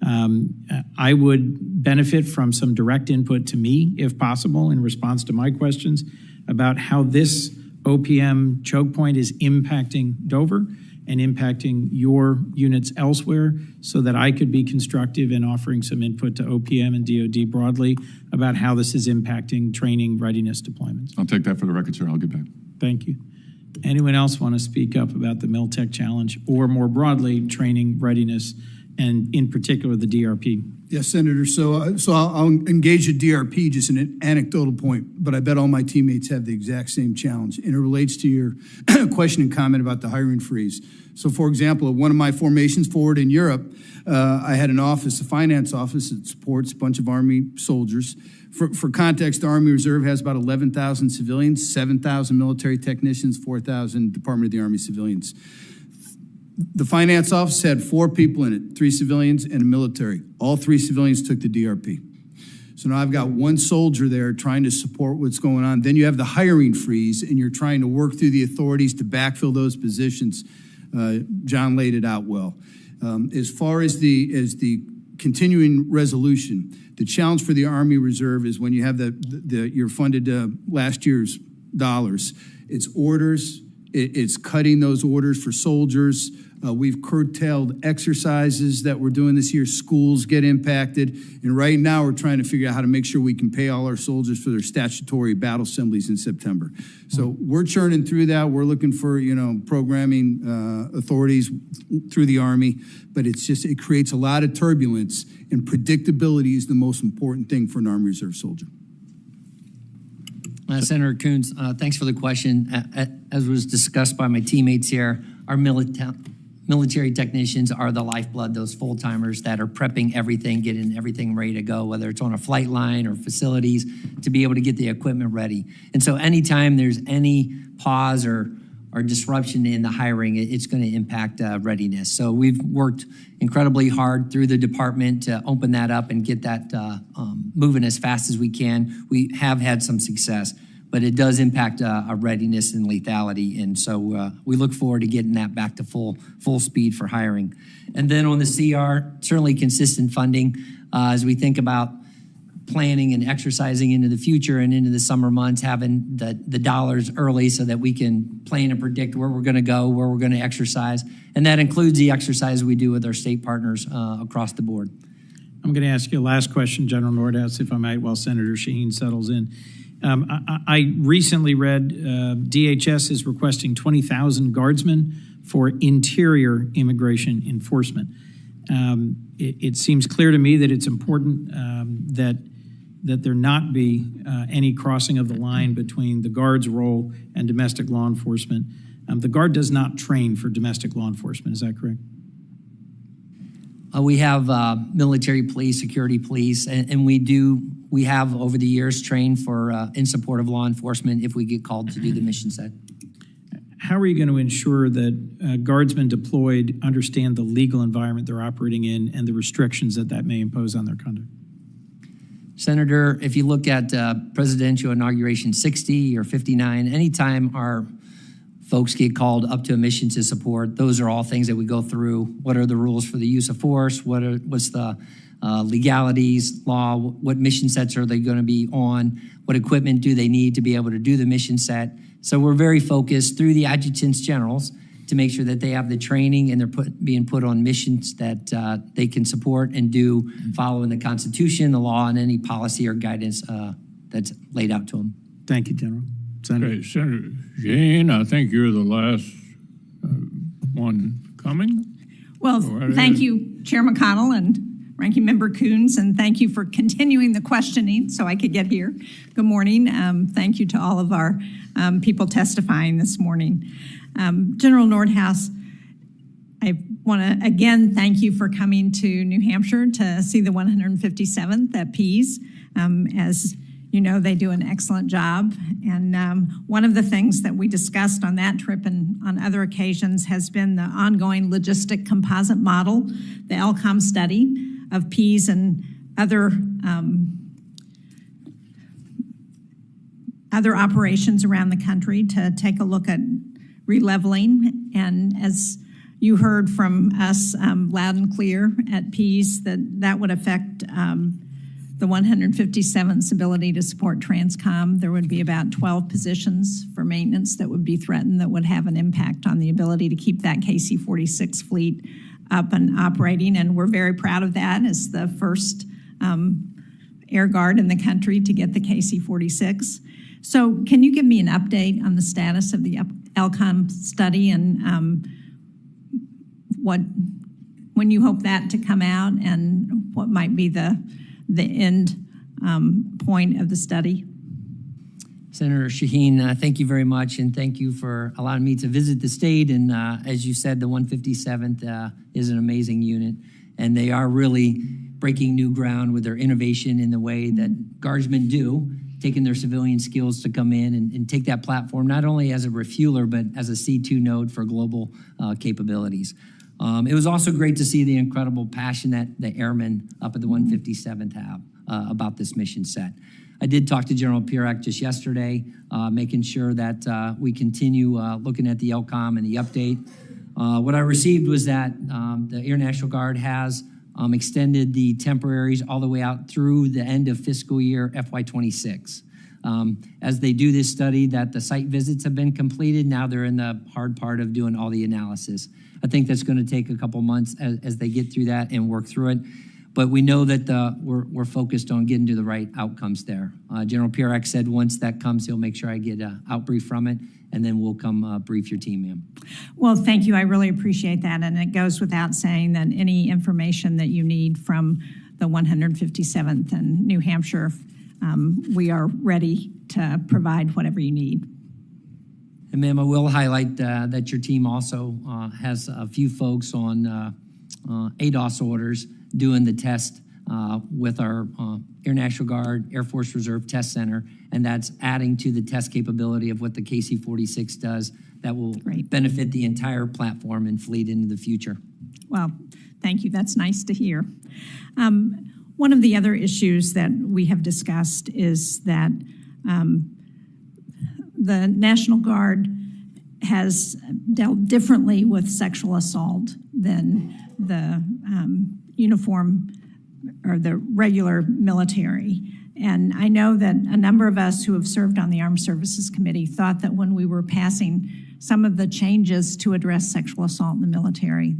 I would benefit from some direct input to me, if possible, in response to my questions about how this OPM choke point is impacting Dover and impacting your units elsewhere, so that I could be constructive in offering some input to OPM and DoD broadly about how this is impacting training readiness deployments. I'll take that for the record, sir. I'll get back. Thank you. Anyone else want to speak up about the MilTech challenge, or more broadly, training readiness, and in particular, the DRP? Yes, Senator. So I'll engage the DRP, just an anecdotal point, but I bet all my teammates have the exact same challenge. And it relates to your question and comment about the hiring freeze. So, for example, at one of my formations forward in Europe, I had an office, a finance office that supports a bunch of Army soldiers. For context, the Army Reserve has about 11,000 civilians, 7,000 military technicians, 4,000 Department of the Army civilians. The finance office had 4 people in it, 3 civilians and a military. All 3 civilians took the DRP. So now I've got 1 soldier there trying to support what's going on. Then you have the hiring freeze, and you're trying to work through the authorities to backfill those positions. John laid it out well. As far as the continuing resolution. The challenge for the Army Reserve is when you have you're funded last year's dollars. It's orders. It's cutting those orders for soldiers. We've curtailed exercises that we're doing this year. Schools get impacted. And right now we're trying to figure out how to make sure we can pay all our soldiers for their statutory battle assemblies in September. So we're churning through that. We're looking for, programming authorities through the Army. But it creates a lot of turbulence, and predictability is the most important thing for an Army Reserve soldier. Senator Coons, thanks for the question. As was discussed by my teammates here, our military technicians are the lifeblood, those full-timers that are prepping everything, getting everything ready to go, whether it's on a flight line or facilities, to be able to get the equipment ready. And so anytime there's any pause or disruption in the hiring, it's going to impact readiness. So we've worked incredibly hard through the department to open that up and get that moving as fast as we can. We have had some success, but it does impact our readiness and lethality. And so we look forward to getting that back to full speed for hiring. And then on the CR, certainly consistent funding as we think about planning and exercising into the future and into the summer months, having the dollars early so that we can plan and predict where we're going to go, where we're going to exercise. And that includes the exercise we do with our state partners across the board. I'm going to ask you a last question, General Nordhaus, if I might, while Senator Shaheen settles in. I recently read DHS is requesting 20,000 guardsmen for interior immigration enforcement. It seems clear to me that it's important that there not be any crossing of the line between the Guard's role and domestic law enforcement. The Guard does not train for domestic law enforcement, is that correct? We have military police, security police, and we have over the years trained for in support of law enforcement if we get called to do the mission set. How are you going to ensure that guardsmen deployed understand the legal environment they're operating in and the restrictions that may impose on their conduct? Senator, if you look at Presidential Inauguration 60 or 59, anytime our folks get called up to a mission to support, those are all things that we go through. What are the rules for the use of force? What's the legalities, law? What mission sets are they going to be on? What equipment do they need to be able to do the mission set? So we're very focused through the adjutants generals to make sure that they have the training and they're being put on missions that they can support and do following the Constitution, the law, and any policy or guidance that's laid out to them. Thank you, General. Senator. Okay, Senator Jane, I think you're the last one coming. Well, thank you, Chair McConnell and Ranking Member Coons, and thank you for continuing the questioning so I could get here. Good morning. Thank you to all of our people testifying this morning. General Nordhaus, I want to again thank you for coming to New Hampshire to see the 157th at Pease. As you know, they do an excellent job. And one of the things that we discussed on that trip and on other occasions has been the ongoing logistic composite model, the LCOM study of Pease and other operations around the country to take a look at releveling. And as you heard from us loud and clear at Pease, that would affect the 157th's ability to support Transcom. There would be about 12 positions for maintenance that would be threatened that would have an impact on the ability to keep that KC-46 fleet up and operating. And we're very proud of that as the first Air Guard in the country to get the KC-46. So can you give me an update on the status of the LCOM study and when you hope that to come out and what might be the end point of the study? Senator Shaheen, thank you very much, and thank you for allowing me to visit the state. And as you said, the 157th is an amazing unit, and they are really breaking new ground with their innovation in the way that Guardsmen do, taking their civilian skills to come in and take that platform, not only as a refueler, but as a C2 node for global capabilities. It was also great to see the incredible passion that the airmen up at the 157th have about this mission set. I did talk to General Pirak just yesterday, making sure that we continue looking at the LCOM and the update. What I received was that the Air National Guard has extended the temporaries all the way out through the end of fiscal year FY26. As they do this study, that the site visits have been completed, now they're in the hard part of doing all the analysis. I think that's going to take a couple months as they get through that and work through it. But we know that we're focused on getting to the right outcomes there. General Pierak said once that comes, he'll make sure I get an outbrief from it, and then we'll come brief your team, ma'am. Well, thank you. I really appreciate that. And it goes without saying that any information that you need from the 157th and New Hampshire, we are ready to provide whatever you need. And ma'am, I will highlight that your team also has a few folks on ADOS orders doing the test with our Air National Guard, Air Force Reserve Test Center, and that's adding to the test capability of what the KC-46 does that will benefit the entire platform and fleet into the future. Well, thank you. That's nice to hear. One of the other issues that we have discussed is that the National Guard has dealt differently with sexual assault than the uniform or the regular military. And I know that a number of us who have served on the Armed Services Committee thought that when we were passing some of the changes to address sexual assault in the military,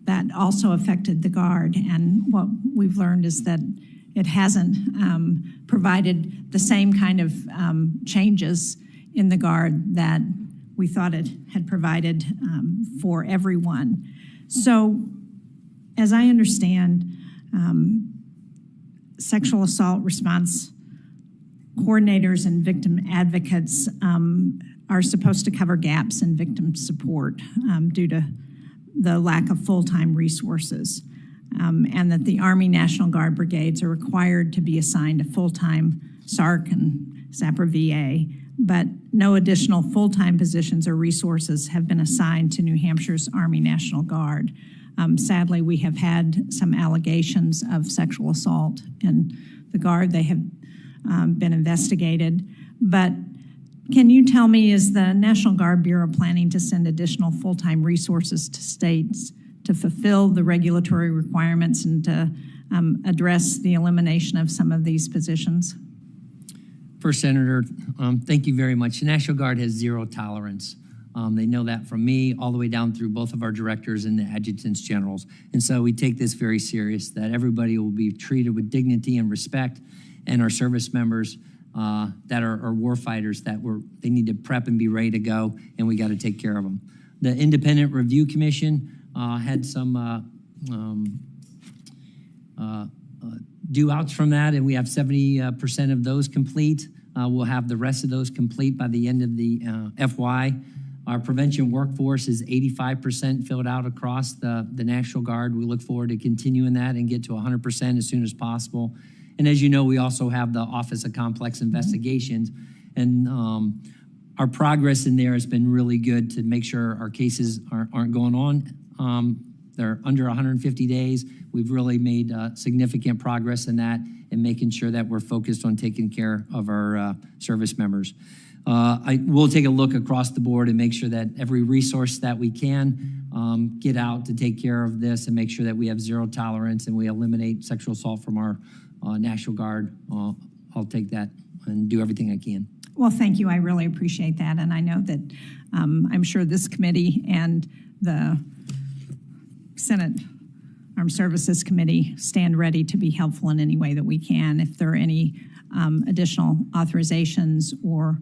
that also affected the Guard. And what we've learned is that it hasn't provided the same kind of changes in the Guard that we thought it had provided for everyone. So, as I understand, sexual assault response coordinators and victim advocates are supposed to cover gaps in victim support due to the lack of full-time resources, and that the Army National Guard brigades are required to be assigned a full-time SARC and SAPR VA, but no additional full-time positions or resources have been assigned to New Hampshire's Army National Guard. Sadly, we have had some allegations of sexual assault in the Guard. They have been investigated. But can you tell me, is the National Guard Bureau planning to send additional full-time resources to states to fulfill the regulatory requirements and to address the elimination of some of these positions? First, Senator, thank you very much. The National Guard has zero tolerance. They know that from me all the way down through both of our directors and the adjutants generals. And so we take this very serious, that everybody will be treated with dignity and respect, and our service members that are war fighters, that they need to prep and be ready to go, and we got to take care of them. The Independent Review Commission had some due outs from that, and we have 70% of those complete. We'll have the rest of those complete by the end of the FY. Our prevention workforce is 85% filled out across the National Guard. We look forward to continuing that and get to 100% as soon as possible. And as you know, we also have the Office of Complex Investigations, and our progress in there has been really good to make sure our cases aren't going on. They're under 150 days. We've really made significant progress in that and making sure that we're focused on taking care of our service members. I will take a look across the board and make sure that every resource that we can get out to take care of this and make sure that we have zero tolerance and we eliminate sexual assault from our National Guard. I'll take that and do everything I can. Well, thank you. I really appreciate that. And I know that I'm sure this committee and the Senate Armed Services Committee stand ready to be helpful in any way that we can. If there are any additional authorizations or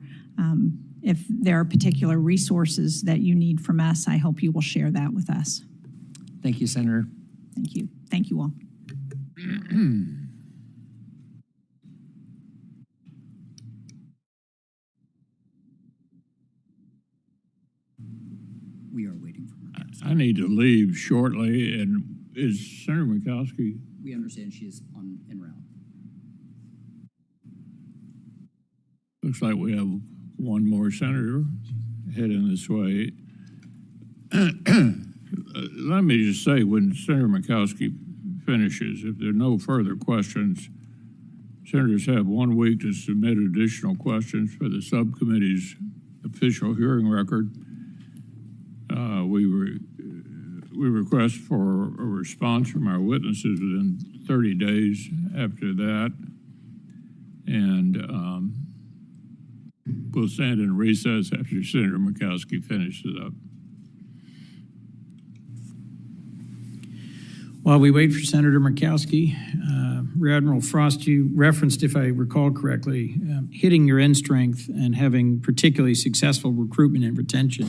if there are particular resources that you need from us, I hope you will share that with us. Thank you, Senator. Thank you. Thank you all. We are waiting for her. I need to leave shortly, and is Senator Mikowski? We understand she is en route. Looks like we have one more senator heading this way. Let me just say, when Senator Mikowski finishes, if there are no further questions, senators have 1 week to submit additional questions for the we request for a response from our witnesses within 30 days after that. And we'll stand in recess after Senator Murkowski finishes up. While we wait for Senator Murkowski, Rear Admiral Frost, you referenced, if I recall correctly, hitting your end strength and having particularly successful recruitment and retention.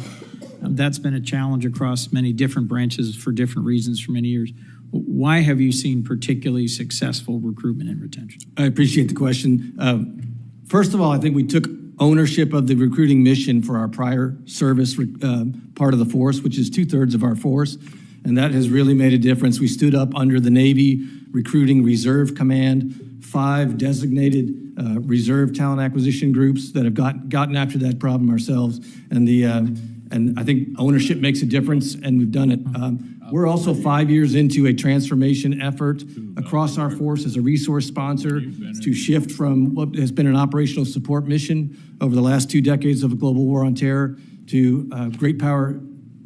That's been a challenge across many different branches for different reasons for many years. Why have you seen particularly successful recruitment and retention? I appreciate the question. First of all, I think we took ownership of the recruiting mission for our prior service part of the force, which is 2/3 of our force, and that has really made a difference. We stood up under the Navy Recruiting Reserve Command, 5 designated reserve talent acquisition groups that have gotten after that problem ourselves, and I think ownership makes a difference, and we've done it. We're also 5 years into a transformation effort across our force as a resource sponsor to shift from what has been an operational support mission over the last 2 decades of a global war on terror to great power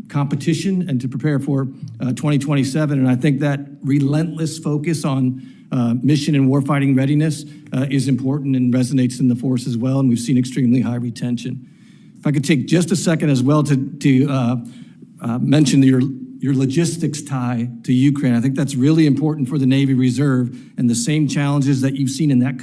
competition and to prepare for 2027. And I think that relentless focus on mission and warfighting readiness is important and resonates in the force as well, and we've seen extremely high retention. If I could take just a second as well to mention your logistics tie to Ukraine. I think that's really important for the Navy Reserve, and the same challenges that you've seen in that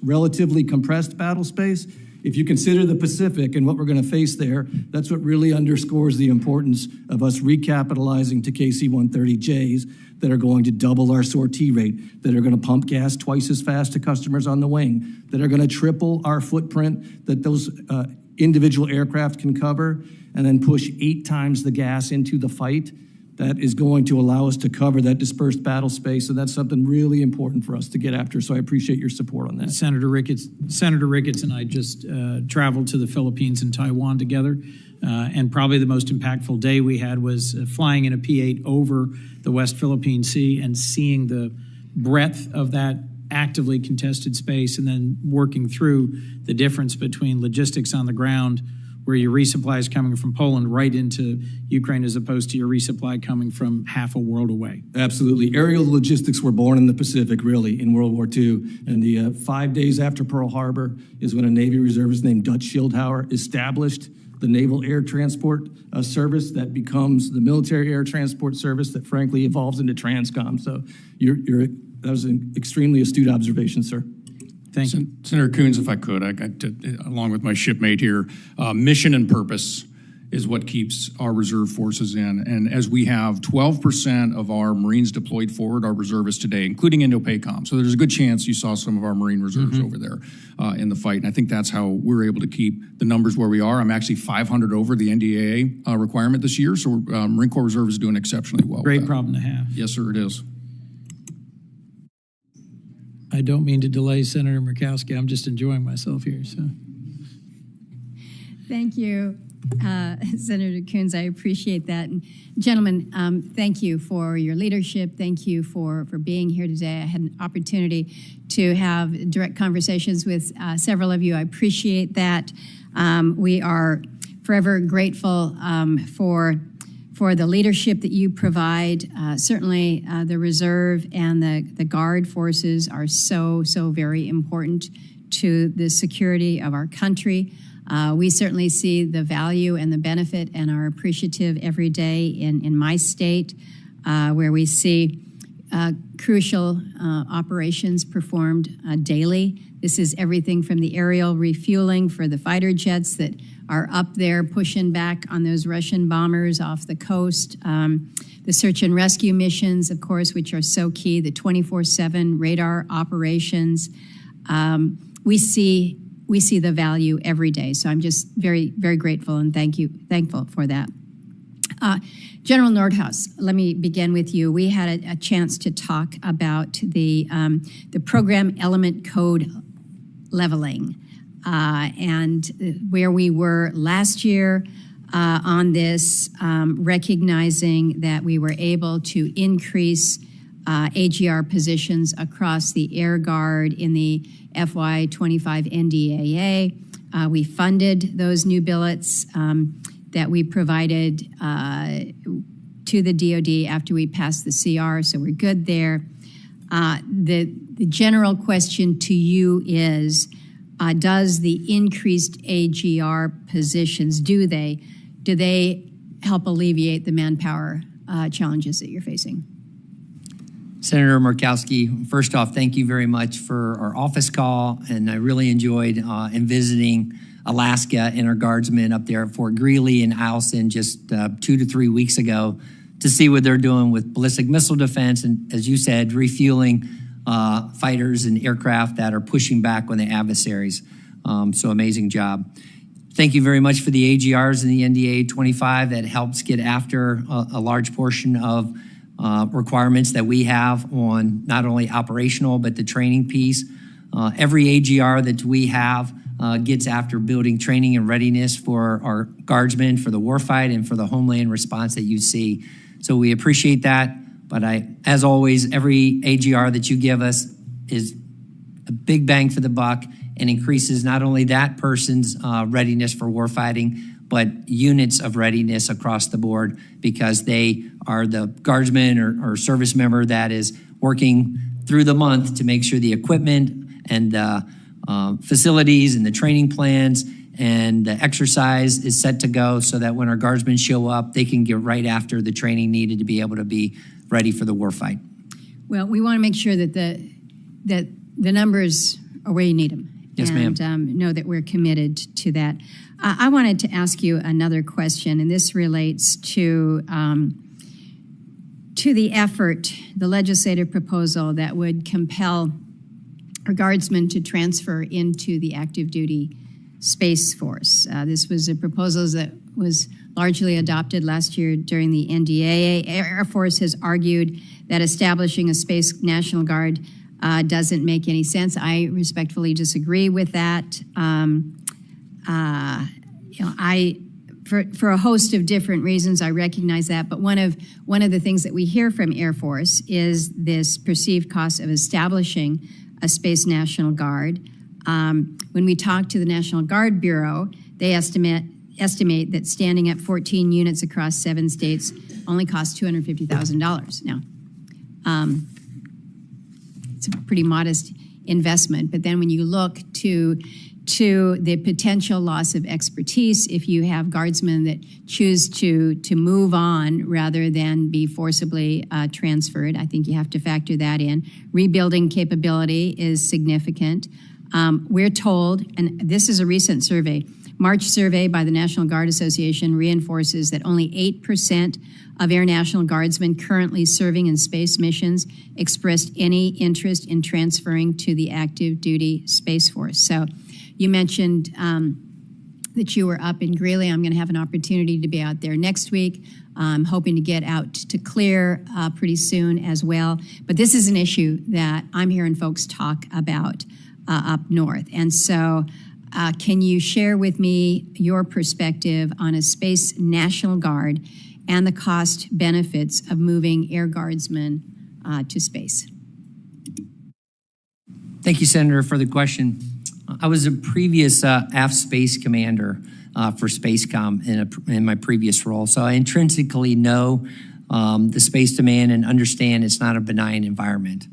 relatively compressed battle space. If you consider the Pacific and what we're going to face there, that's what really underscores the importance of us recapitalizing to KC-130Js that are going to double our sortie rate, that are going to pump gas twice as fast to customers on the wing, that are going to triple our footprint that those individual aircraft can cover, and then push 8 times the gas into the fight. That is going to allow us to cover that dispersed battle space, and that's something really important for us to get after, so I appreciate your support on that. Senator Ricketts and I just traveled to the Philippines and Taiwan together, and probably the most impactful day we had was flying in a P-8 over the West Philippine Sea and seeing the breadth of that actively contested space, and then working through the difference between logistics on the ground, where your resupply is coming from Poland right into Ukraine as opposed to your resupply coming from half a world away. Absolutely. Aerial logistics were born in the Pacific, really, in World War II. And the 5 days after Pearl Harbor is when a Navy reservist named Dutch Schildhauer established the Naval Air Transport Service that becomes the Military Air Transport Service that, frankly, evolves into TRANSCOM. So that was an extremely astute observation, sir. Thank you. Senator Coons, if I could, along with my shipmate here, mission and purpose is what keeps our reserve forces in. And as we have 12% of our Marines deployed forward, our reservists today, including Indo-PACOM. So there's a good chance you saw some of our Marine reserves over there in the fight. And I think that's how we're able to keep the numbers where we are. I'm actually 500 over the NDAA requirement this year. So Marine Corps Reserve is doing exceptionally well. Great problem to have. Yes, sir, it is. I don't mean to delay Senator Murkowski. I'm just enjoying myself here. So, thank you, Senator Coons. I appreciate that. And gentlemen, thank you for your leadership. Thank you for being here today. I had an opportunity to have direct conversations with several of you. I appreciate that. We are forever grateful for the leadership that you provide. Certainly the Reserve and the Guard forces are so very important to the security of our country. We certainly see the value and the benefit and are appreciative every day in my state where we see crucial operations performed daily. This is everything from the aerial refueling for the fighter jets that are up there pushing back on those Russian bombers off the coast. The search and rescue missions, of course, which are so key, the 24/7 radar operations. We see the value every day. So I'm just very grateful and thankful for that. General Nordhaus, let me begin with you. We had a chance to talk about the program element code leveling and where we were last year on this, recognizing that we were able to increase AGR positions across the Air Guard in the FY25 NDAA. We funded those new billets that we provided to the DoD after we passed the CR, so we're good there. The general question to you is, does the increased AGR positions, do they help alleviate the manpower challenges that you're facing? Senator Murkowski, first off, thank you very much for our office call, and I really enjoyed in visiting Alaska and our guardsmen up there at Fort Greely and Eielson just 2 to 3 weeks ago to see what they're doing with ballistic missile defense and, as you said, refueling fighters and aircraft that are pushing back on the adversaries. So amazing job. Thank you very much for the AGRs and the NDA 25 that helps get after a large portion of requirements that we have on not only operational, but the training piece. Every AGR that we have gets after building training and readiness for our guardsmen, for the warfight, and for the homeland response that you see. So we appreciate that, but as always, every AGR that you give us is a big bang for the buck and increases not only that person's readiness for warfighting, but units of readiness across the board because they are the guardsman or service member that is working through the month to make sure the equipment and the facilities and the training plans and the exercise is set to go so that when our guardsmen show up, they can get right after the training needed to be able to be ready for the warfight. Well, we want to make sure that the numbers are where you need them. Yes, ma'am. And know that we're committed to that. I wanted to ask you another question, and this relates to the effort, the legislative proposal that would compel our guardsmen to transfer into the active duty Space Force. This was a proposal that was largely adopted last year during the NDAA. Air Force has argued that establishing a Space National Guard doesn't make any sense. I respectfully disagree with that. For a host of different reasons, I recognize that. But one of the things that we hear from Air Force is this perceived cost of establishing a Space National Guard. When we talk to the National Guard Bureau, they estimate that standing up 14 units across 7 states only costs $250,000. Now, it's a pretty modest investment, but then when you look to the potential loss of expertise, if you have guardsmen that choose to move on rather than be forcibly transferred, I think you have to factor that in. Rebuilding capability is significant. We're told, and this is a recent survey, March survey by the National Guard Association reinforces that only 8% of Air National Guardsmen currently serving in space missions expressed any interest in transferring to the active duty Space Force. So you mentioned that you were up in Greeley. I'm going to have an opportunity to be out there next week. I'm hoping to get out to Clear pretty soon as well. But this is an issue that I'm hearing folks talk about up north. And so can you share with me your perspective on a Space National Guard and the cost benefits of moving Air Guardsmen to space? Thank you, Senator, for the question. I was a previous AF Space Commander for SpaceCom in my previous role, so I intrinsically know the space demand and understand it's not a benign environment.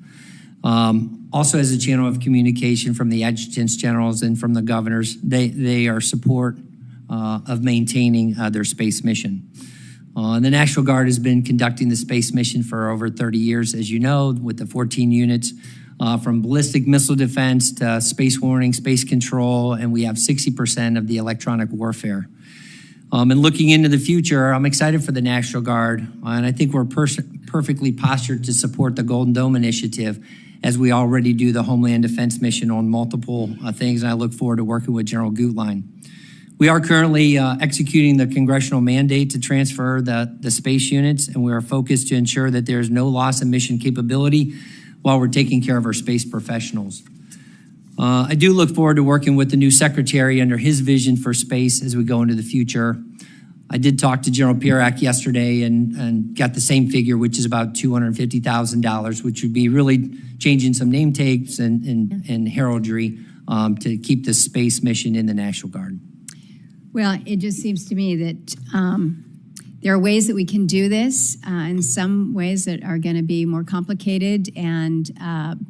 Also, as a channel of communication from the adjutants generals and from the governors, they are support of maintaining their space mission. The National Guard has been conducting the space mission for over 30 years, as you know, with the 14 units from ballistic missile defense to space warning, space control, and we have 60% of the electronic warfare. And looking into the future, I'm excited for the National Guard, and I think we're perfectly postured to support the Golden Dome Initiative as we already do the Homeland Defense mission on multiple things, and I look forward to working with General Gutlein. We are currently executing the congressional mandate to transfer the space units, and we are focused to ensure that there is no loss of mission capability while we're taking care of our space professionals. I do look forward to working with the new secretary under his vision for space as we go into the future. I did talk to General Pirak yesterday and got the same figure, which is about $250,000, which would be really changing some name tapes and heraldry to keep the space mission in the National Guard. Well, it just seems to me that There are ways that we can do this, and some ways that are going to be more complicated and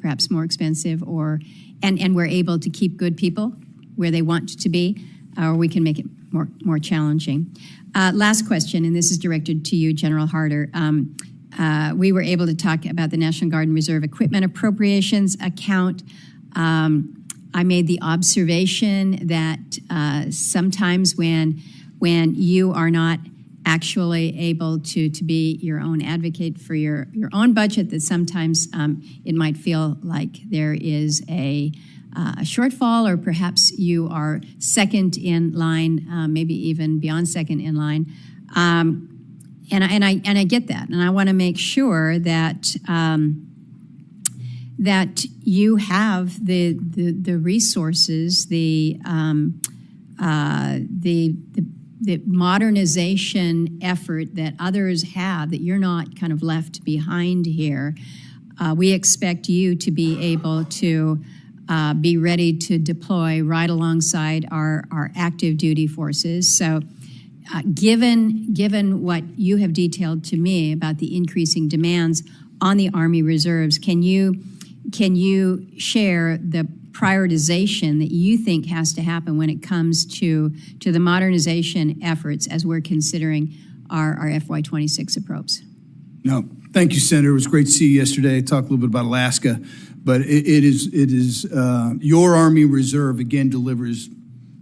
perhaps more expensive, and we're able to keep good people where they want to be, or we can make it more challenging. Last question, and this is directed to you, General Harter. We were able to talk about the National Guard and Reserve Equipment Appropriations account. I made the observation that sometimes when you are not actually able to be your own advocate for your own budget, that sometimes it might feel like there is a shortfall, or perhaps you are second in line, maybe even beyond second in line. And I get that, and I want to make sure that that you have the resources, the modernization effort that others have, that you're not kind of left behind here. We expect you to be able to be ready to deploy right alongside our active duty forces. So given what you have detailed to me about the increasing demands on the Army Reserves, can you share the prioritization that you think has to happen when it comes to the modernization efforts as we're considering our FY26 approach? No, thank you, Senator. It was great to see you yesterday. Talk a little bit about Alaska, but it is your Army Reserve again delivers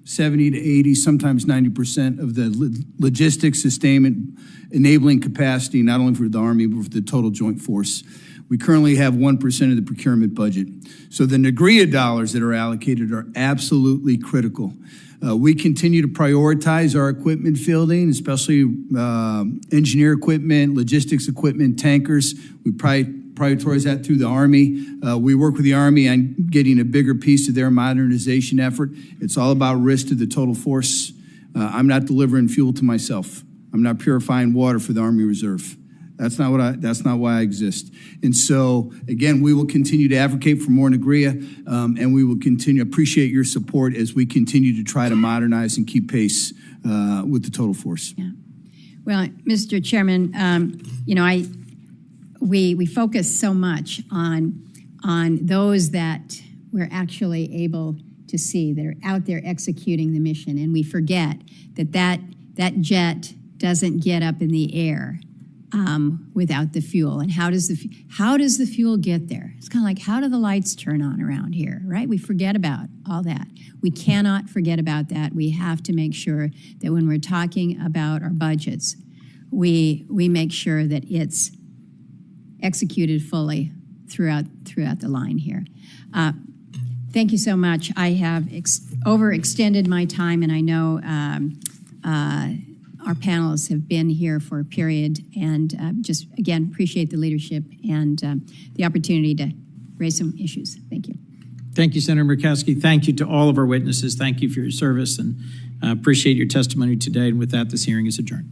70 to 80, sometimes 90% of the logistics, sustainment, enabling capacity, not only for the Army, but for the total joint force. We currently have 1% of the procurement budget. So the NGRIA dollars that are allocated are absolutely critical. We continue to prioritize our equipment fielding, especially engineer equipment, logistics equipment, tankers. We prioritize that through the Army. We work with the Army on getting a bigger piece of their modernization effort. It's all about risk to the total force. I'm not delivering fuel to myself. I'm not purifying water for the Army Reserve. That's not why I exist. And so, again, we will continue to advocate for more NGRIA, and we will continue to appreciate your support as we continue to try to modernize and keep pace with the total force. Yeah. Well, Mr. Chairman, we focus so much on those that we're actually able to see that are out there executing the mission, and we forget that jet doesn't get up in the air without the fuel. And how does the fuel get there? It's kind of like, how do the lights turn on around here, right? We forget about all that. We cannot forget about that. We have to make sure that when we're talking about our budgets, we make sure that it's executed fully throughout the line here. Thank you so much. I have overextended my time, and I know our panelists have been here for a period, and just, again, appreciate the leadership and the opportunity to raise some issues. Thank you. Thank you, Senator Murkowski. Thank you to all of our witnesses. Thank you for your service, and appreciate your testimony today. And with that, this hearing is adjourned.